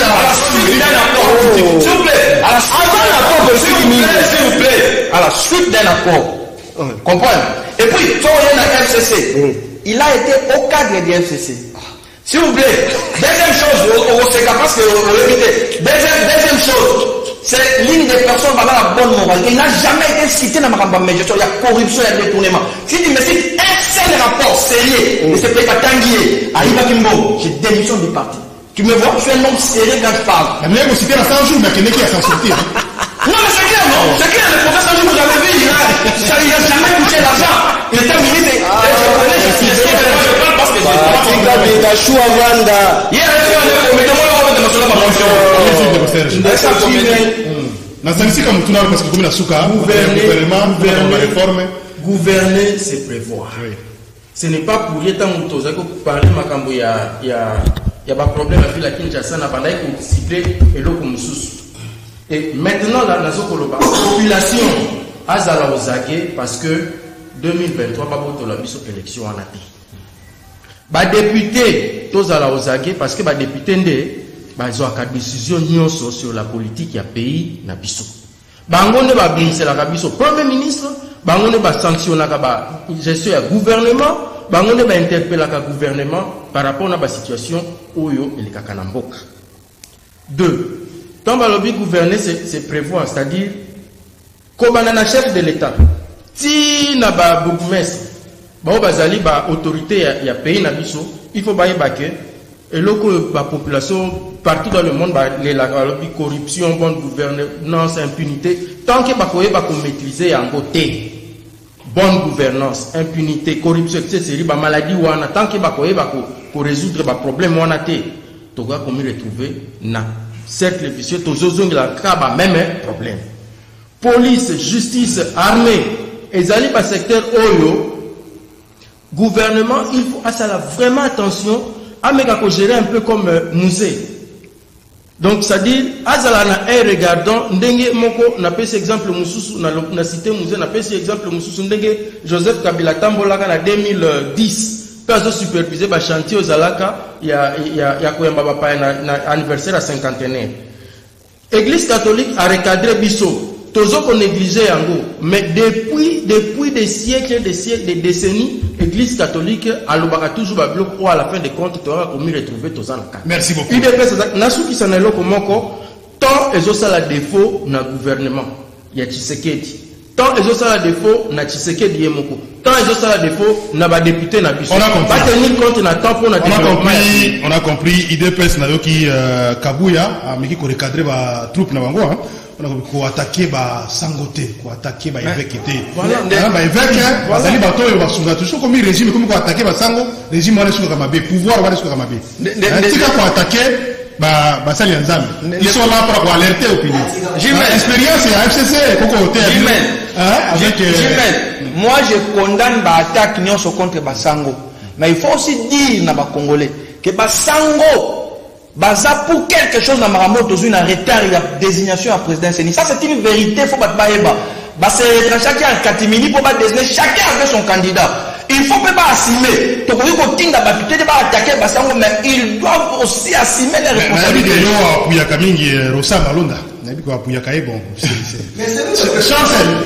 Speaker 4: s'il vous plaît, à la suite d'un accord. Comprenez? Et puis, quand il y a un FCC, il a été au cadre du FCC. S'il vous plaît, deuxième chose, on sait parce que deuxième chose, c'est l'une des personnes qui a la bonne morale. Il n'a jamais été cité dans ma campagne, mais il y a corruption, il y a détournement. Si tu me cites un seul rapport sérieux, mais c'est peut-être Tanguy, Aliba Kimbo, j'ai démission du parti. Tu me vois, je suis un homme sérieux quand je parle.
Speaker 1: Mais même si tu es à 100 jours, mais qui est à s'en sortir.
Speaker 4: Non, mais c'est clair, non? C'est clair, le professeur que vous avez vu, il n'a jamais touché l'argent. Il était ministre. Je parle parce que je
Speaker 2: Gouverner, c'est prévoir. Oui. Ce n'est pas pour rien que parler de il y a pas problème avec la Kinshasa, n'a pas cibler et l'eau comme sous. Et maintenant, la population a zala ozake parce que 2023 pas pour la mise élection en athée. Ba député tous à la ozake parce que ba député ndé ba ils ont une décision sur la politique ya pays na biso. Bango ne ba binise la biso premier ministre, bango ne ba sanctionner ba gestion ya gouvernement, bango ne ba interpeller la gouvernement par rapport à la situation oyo et le kakanamboka. 2. Quand le lobby gouverner, c'est prévoir, c'est-à-dire, comme un chef de l'État, si n'a pas bourgmestre, bazali ba autorité ya pays na biso, il faut bailler baquer et la population partout dans le monde la corruption, bonne gouvernance, impunité, tant que bakoye ba ko maîtriser en côté bonne gouvernance, impunité, corruption, etc. ba maladie wana tant que bakoye ba ko résoudre ba problème wana té, toga comme retrouver na cercle vicieux, toujours la kaba même problème. Police, justice, armée, et zali par secteur oyo, gouvernement, il faut vraiment attention à gérer un peu comme musée. Donc, c'est-à-dire, azala na regardant, ndenge moko, na pesi exemple mususu, na cité musée, na pesi exemple mususu, ndenge Joseph Kabila Tambolaka na 2010. Quand supervisé le chantier aux Alaka, il y a anniversaire à 50e. L'église catholique a recadré Bisso. Toujours qu'on négligeait en gros. Mais depuis des siècles, des décennies, l'église catholique a toujours un bloc où à la fin des comptes, tu auras commis retrouver tous en cas.
Speaker 1: Merci beaucoup.
Speaker 2: Il est Nassou qui s'en est là comme encore, tant ils ont ça la défaut dans le gouvernement. Il y a Tshisekedi. Tant ils ont ça la défaut, na Tshisekedi Yemoko. Tant ils ont ça la défaut, na ba député na biso.
Speaker 1: On a compris.
Speaker 2: Pas tenir compte na temps pour na développement.
Speaker 1: On a compris. IDPS na yoki Kabuya, mais qui ko recadrer ba troupe na bango, hein. On a ko attaquer ba Sangote, ko attaquer ba évêque té. Voilà, ba évêque, bazali bato yo basunga toujours comme régime comme ko attaquer ba Sango, régime wana suka kama be, pouvoir wana suka kama be. Tika ko attaquer basali nzambe. Ils sont là pour alerter l'opinion. Expérience et FCC koko hôtel.
Speaker 4: Moi je condamne l'attaque contre Basango. Mais il faut aussi dire na ba Congolais que Basango baza pour quelque chose dans Maramoto une retard il y a désignation à président Seni. Ça c'est une vérité, faut pas baeba. C'est chacun en catimini pour pas désigner chacun avec son candidat. Il faut pas assumer. Donc il faut qu'il peut pas attaquer Basango, mais ils doivent aussi assumer les responsabilités.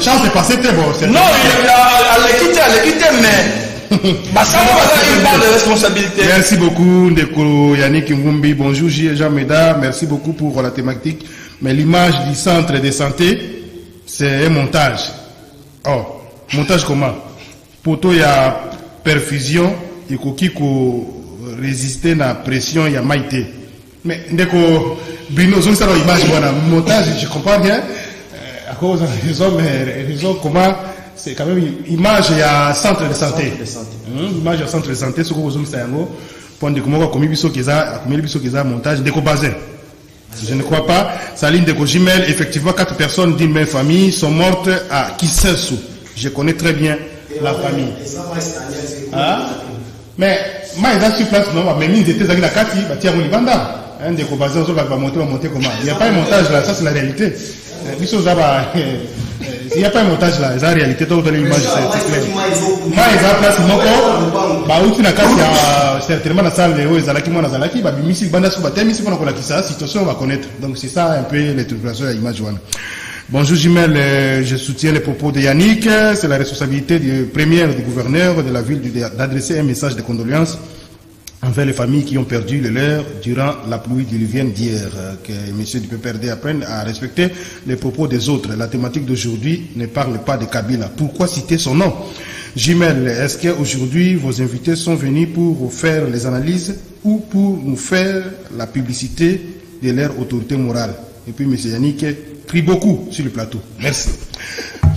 Speaker 1: Chance est passée très bon.
Speaker 4: Non, elle quitte, mais Basango il parle de responsabilité.
Speaker 1: Merci beaucoup, Ndeko Yannick Ngumbi. Bonjour, Jean Meda. Merci beaucoup pour la thématique. Mais l'image du centre de santé, c'est un montage. Oh, montage comment? Poto il y a perfusion, il faut résister à la pression, il y a maïté. Mais Ndeko Bino, ça c'est l'image, voilà, montage, je comprends bien. À cause de raison, comment c'est quand même image il y a centre de santé. Image à centre de santé, ce que vous avez dit, pour dire comment comme biso kiza montage Ndeko Bazin. Je ne crois pas. Saline Ndeko Jimel, effectivement, 4 personnes d'une même famille sont mortes à Kissesu. Je connais très bien la famille. Mais moi, ils sont sur place, non, mais ils étaient dans la Kati, ils ont Libanda. Un des Bazin, va monter comment? Il n'y a pas un montage là, ça c'est la réalité. Il n'y a pas un montage là, c'est la réalité, donc dans l'image, c'est clair. Moi, ils ont place, où tu n'as qu'à certainement dans la salle, ils ont la Zalaki, Bimisi, Bandasu, Batemisi, on a la situation, on va connaître. Donc c'est ça un peu les tribulations à l'image. Bonjour Jimel, je soutiens les propos de Yannick. C'est la responsabilité du premier du gouverneur de la ville d'adresser un message de condoléances envers les familles qui ont perdu le leur durant la pluie diluvienne d'hier. Que M. Dupé-Perdé apprenne à respecter les propos des autres. La thématique d'aujourd'hui ne parle pas de Kabila. Pourquoi citer son nom? Jimel, est-ce qu'aujourd'hui vos invités sont venus pour faire les analyses ou pour nous faire la publicité de leur autorité morale? Et puis M. Yannick prie beaucoup sur le plateau. Merci.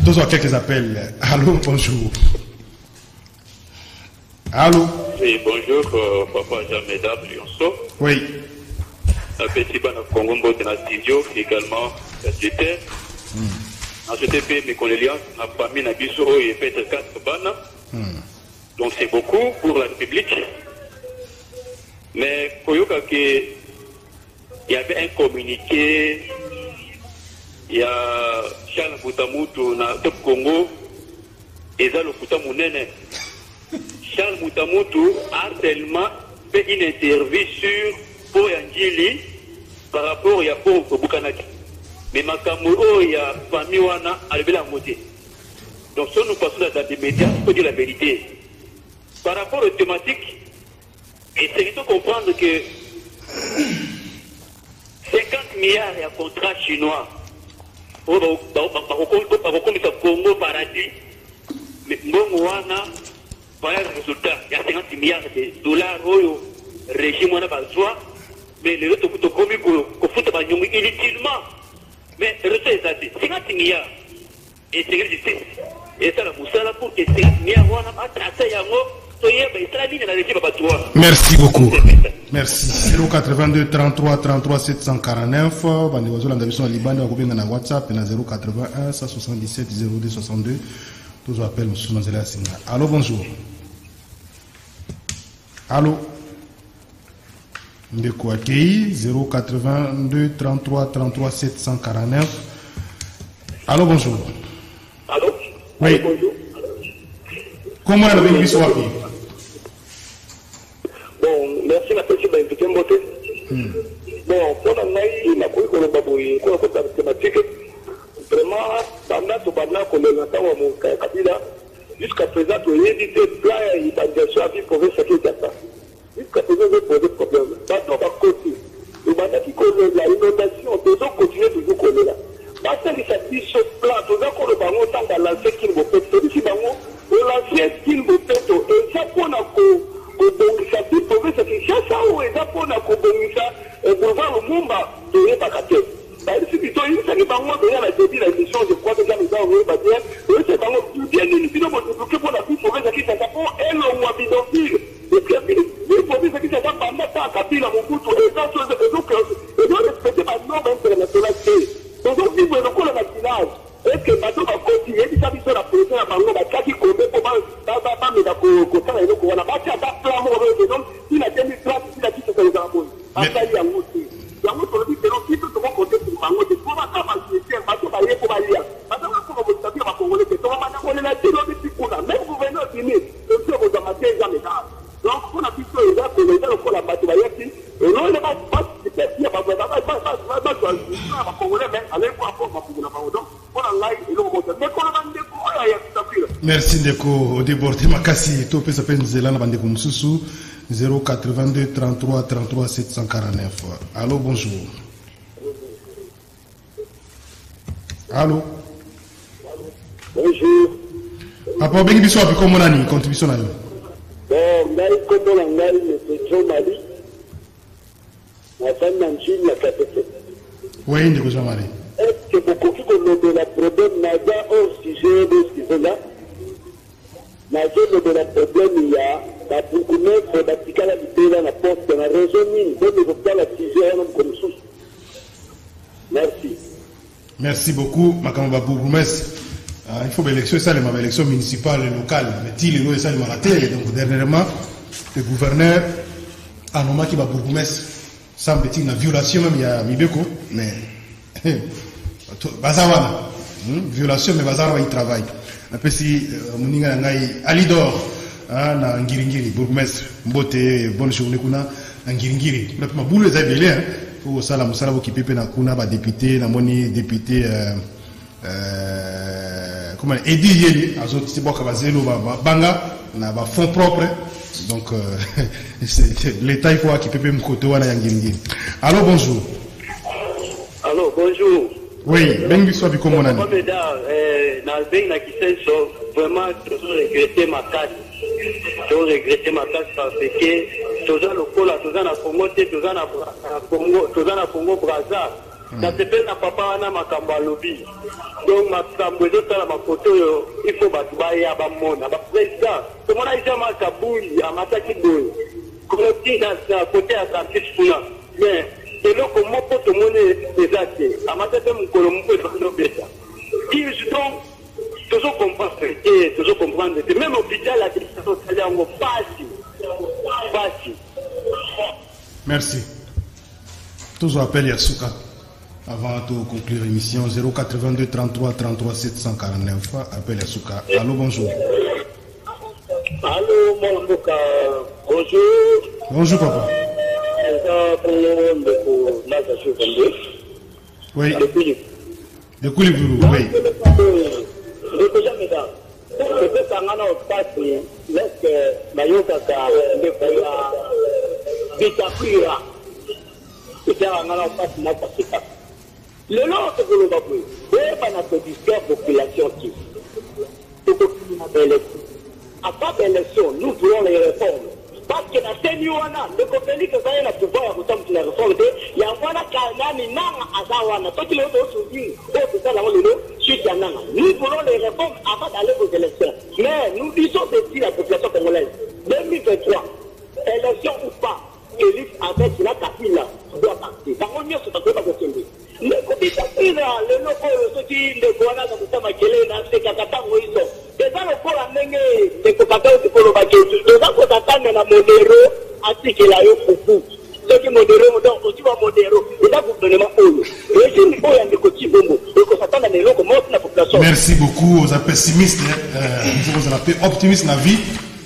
Speaker 1: Nous avons quelques appels. Allô, bonjour. Allô.
Speaker 5: Oui, bonjour, Papa Jean-Meda Brionceau.
Speaker 1: Oui.
Speaker 5: Petit Bana Congo de la studio, également Twitter. En ce TP, mes condoléances, ma famille n'a biso et Peter 4 Bana. Donc c'est beaucoup pour la République. Mais Koyoka, il y avait un communiqué, il y a Charles Moutamutu dans Top Congo, et ça le Moutamounene. Charles Moutamutu a tellement fait une interview sur Poyangili par rapport à Pau Bukanaki. Mais ma Kamuro, il y a famille Wana à lever la moitié. Donc si nous passons dans des médias, il faut dire la vérité. Par rapport aux thématiques, essayez de comprendre que 50 milliards de contrats chinois pour le Congo paradis, mais bon, voilà le résultat. Il y a 50 milliards de dollars au régime on a besoin, mais le reste de commis qu'on fout inutilement. Mais le reste est 50 milliards. Et c'est justice. Et ça, la moussala pour que 50 milliards, on a tracé à
Speaker 1: merci beaucoup. Merci. 082 33 33 749. Bandewazo l'andabison à Liban, on a WhatsApp, 081 177 02 62. Tous appels, monsieur Manzela Singa. Allô, bonjour. Allô. Ndeko Akei, 082 33 33 749. Allô, bonjour.
Speaker 5: Allô.
Speaker 1: Oui.
Speaker 5: Allô, bonjour.
Speaker 1: Comment on a vécu ce papier?
Speaker 5: Bon, merci la petite invité Mbote. Bon, pour l'année, il a pris le babouille, pour la thématique. Vraiment, pendant qu'on est dans mon Kabila, jusqu'à présent, il y a des plans et des avis pour faire ce qui est ça. Jusqu'à présent, il y a des problèmes. Dans ma côté, le mandat qui connaît la inondation, nous devons continuer de nous connaître là. Parce que ça dit ce plan, nous devons le ballon tant dans l'ancien qui nous fait. Celui-ci, l'ancien qui nous fait, et ça pour la kobongisa ti province Kinshasa ou eza mpona kobongisa boulevard Lumumba toyebaka te baisi bito oyebisaki bango toya na début na émission je crois déjà nous avons oyeba bien oyebisa bango bien nini bino boduduke mpona bi province Kinshasa mpo elongwa bidofile bi province Kinshasa banda ta kabila mobutu ezorespecte banorme international te tozovivre lokola na village est-ce que bato bakoti yebisa biso na président ya bango bakaki kombe mpo bameka kosala eloko wana batia baplan moko donc tina 2030 tina kisoka ezala boye basali yango te yango tolobi pelo kiso tokokote pour bango te po baka baministère bato baye po balia bato bakoma botabia bakongole te tokobanda kolela te lobisi kuna même gouverneur dini osi okozama te eza mekala donc mpona biso eza koleza lokola bato bayaki elone basipesiya bakongole me aleko apor bapungu na bango donc mpona ngai eloko bosa mekoloba ndeko oyo ayakisakila.
Speaker 1: Merci Ndeko débordé Makasi Topé s'appelle Nzela na Bandeko Msusu 082 33 33 749. Allô, bonjour. Allô.
Speaker 5: Bonjour.
Speaker 1: Papa bengi biso api komo nani contribution na yo.
Speaker 5: Bon, ngai komo na ngai c'est Jean Marie. Na femme Nanjine la capitale.
Speaker 1: Oui, Ndeko Jean Marie.
Speaker 5: Est-ce que beaucoup qui connaissent la problème n'a pas un sujet de ce qu'ils là? Na zone de la problème il y a la bourgmestre batikala libela na poste na région nini donc il la sujet homme comme sous. Merci.
Speaker 1: Merci beaucoup Makamba bourgmestre. Il faut élection ça les élections municipales et locales mais il est ça les raté donc dernièrement le gouverneur a nommé qui va bourgmestre semble t-il une violation même il y a Mibeko mais bazawana violation mais bazawa il travaille. Après si Moninga Ngai Alidor na Ngiringiri bourgmestre Mbote bonne journée kuna Ngiringiri na pima boule za belé pour sala musala bo kipepe na kuna ba député na moni député comment Edi Yeli azoti tiboka bazelo banga na ba fonds propres donc l'état il faut kipepe mkoto wana ya Ngiringiri. Allô, bonjour.
Speaker 5: Allô, bonjour.
Speaker 1: Oui, bengi so biko monani.
Speaker 5: Na bengi qui vraiment toujours regretter ma carte. Toujours regretter ma carte parce que toujours le cola, toujours na Congo, toujours na Congo, toujours na Congo Brazza. Ça se fait na papa na makambo lobby. Donc makambo ezotala mafoto yo, il faut batubaya ba mona. Ba président, tout mona isama kabuli amataki boy. Comme dit dans côté à 38 francs. Mais et donc, comment peut te mener des actes? À ma tête, mon colombo est dans le bêta. disent donc, toujours comprendre, même l'hôpital, la administration sociale, facile.
Speaker 1: Merci. Toujours appel Yasuka. Avant de conclure l'émission, 082 33 33 749. Appel Yasuka. Allô, bonjour.
Speaker 5: Allô, mon Mboka, bonjour.
Speaker 1: Bonjour, papa. Oui. De Koulibourou, oui.
Speaker 5: Déjà, mesdames, peut-être en allant au passé, lorsque Mayokaka, le Koya, Vitakura, c'était en allant au passé, moi, parce que ça. Le long, c'est que l'on va voir. C'est pas notre discours population qui. C'est que nous avons l'élection. À part l'élection, nous voulons les réformes. Parce que la Seigneur, le côté que ça y est, la pouvoir, vous savez, la réforme, il y a un canani, nana, azawana, toi qui l'as aujourd'hui, c'est ça, là, on le suite à nana. Nous voulons les réformes avant d'aller aux élections. Mais nous disons ceci, la population congolaise. 2023, élection ou pas, élite avec la capilla, doit partir. Par contre, c'est pas possible. Le côté capilla, le loco, ceux qui ne voient pas comme ça, c'est Kakata Moïse. Déjà, le corps a mené des copains de Polo Baké. Déjà, quand on attend la modéro, ainsi que la yo foufou. Ceux qui modérent, donc, aussi va modéro. Et là, vous donnez ma oyo. Et si nous voyons des côtés bombo, donc on s'attend à des locaux, moi, la population.
Speaker 1: Merci beaucoup aux pessimistes. Nous avons appelé optimistes dans la vie.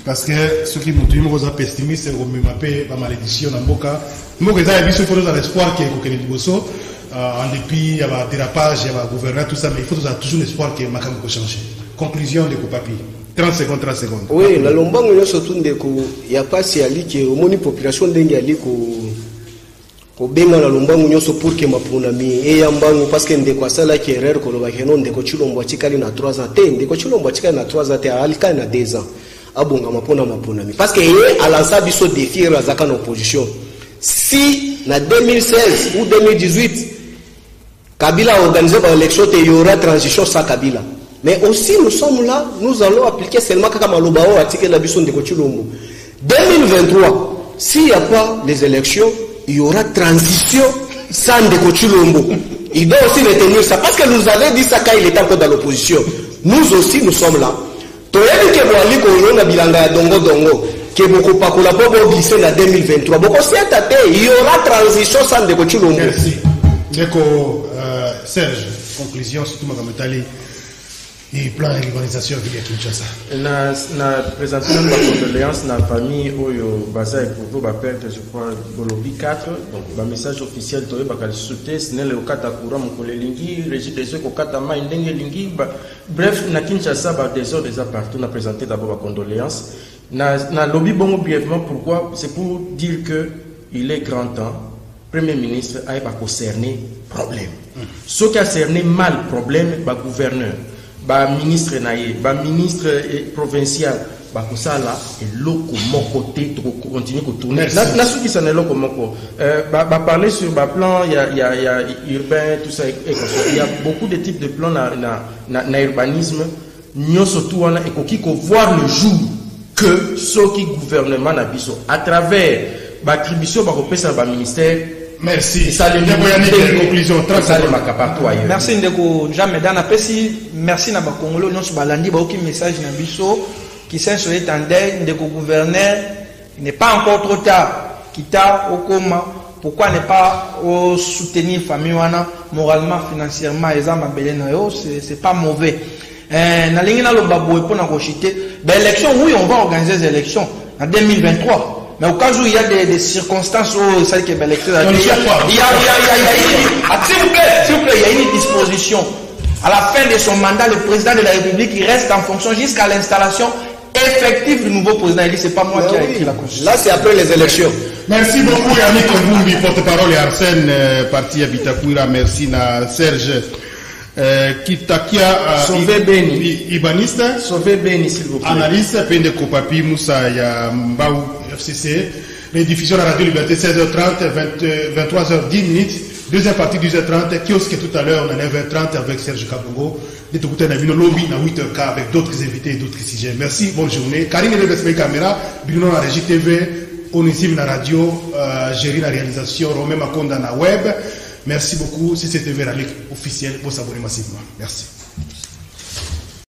Speaker 1: Parce que ceux qui nous disent aux pessimistes, c'est comme m'appelle la malédiction dans Mboka. Nous, les amis, il faut dans l'espoir qu'il y ait Kokeni Liboso. En dépit, il y a un dérapage, il y a un gouverneur, tout ça, mais il faut toujours l'espoir que Makam peut changer. Conclusion de Kopapi. 30 secondes, 30 secondes.
Speaker 3: Oui, la lombango yo surtout ndeko ya pasi ali ki omoni population ndenge ali ko benga la lombango nyoso pour que mapunami e yambango parce que ndeko asala ki erreur ko loba keno ndeko chilombo chikali na 3 ans te ndeko chilombo chikali na 3 ans te ali ka na 2 ans abonga mapunami parce que yé a lancé biso défi razaka na opposition si na 2016 ou 2018 Kabila a organisé l'élection il y aura transition sans Kabila. Mais aussi, nous sommes là, nous allons appliquer seulement Kakamaloubao, article la Bisson de Kochilombo. 2023, s'il n'y a pas les élections, il y aura transition sans de Kochilombo. Il doit aussi retenir ça, parce que nous avons dit ça quand il était encore dans l'opposition. Nous aussi, nous sommes là. Toyebi ke boali ko yona bilanga ya dongo ke boko pakola bobo glisser na 2023. Boko siata te, il y aura transition sans de Kochilombo.
Speaker 1: Merci. Deko Serge, conclusion surtout Magametali. Et plan de l'urbanisation de Kinshasa.
Speaker 2: Na présentation de la condoléance na famille Oyo Baza et pour vous perdre je crois Bolobi 4 donc le message officiel toye bakali souté c'est le kata courant mokole lingi régime des ko kata ma ndenge lingi bref na Kinshasa ba des ordres déjà partout na présenté d'abord la condoléance na lobby bongo brièvement pourquoi c'est pour dire que il est grand temps premier ministre a pas concerné problème ce qui a cerné mal problème ba gouverneur ba ministre naïe, ba ministre provincial, ba kosala et loko moko te to continuer ko tourner. Na ce qui s'en est loko moko. Ba parler sur ba plan il y a urbain tout ça il y a beaucoup de types de plans na urbanisme. Nyo surtout wana ekoki ko voir le jour que ce qui gouvernement na biso à travers ba attribution ba kopesa ba ministère.
Speaker 1: Merci.
Speaker 2: Conclusion.
Speaker 4: Merci Ndeko Jamedana Pesi. Merci na ba Congolo nyonso balandi ba aucun message na biso qui s'installe tendait Ndeko gouverneur. Il n'est pas encore trop tard. Kita okoma pourquoi ne pas soutenir famille wana moralement financièrement ezama belena yo c'est pas mauvais. Na lingi na lo babo pour na kochiter. Ben élection oui on va organiser des élections en 2023. Mais au cas où il y a des circonstances où ça qui est électeur, il y a une disposition. À la fin de son mandat, le président de la République il reste en fonction jusqu'à l'installation effective du nouveau président. Il dit c'est pas moi qui ai écrit la Constitution.
Speaker 3: Là c'est après les élections.
Speaker 1: Merci beaucoup Yannick Mbumbi, porte-parole et Arsène parti à Bitakwira. Merci na Serge. Kitakia
Speaker 2: Sauvé Beni
Speaker 1: Ibaniste
Speaker 2: Sauvé Beni s'il vous plaît
Speaker 1: analyste Pende Kopapi Moussa ya Mbao FCC rediffusion à la Radio Liberté 16h30 23h10 deuxième partie 10h30 kiosque tout à l'heure on est 9h30 avec Serge Kabongo d'écouter na vino lobby na 8h avec d'autres invités et d'autres sujets. Merci, bonne journée. Karine Lebesme caméra Bruno na Régie TV Onissim na radio Géry la réalisation Romain Makonda na web. Merci beaucoup. Si c'était vers la ligue officielle, vous vous abonnez massivement. Merci.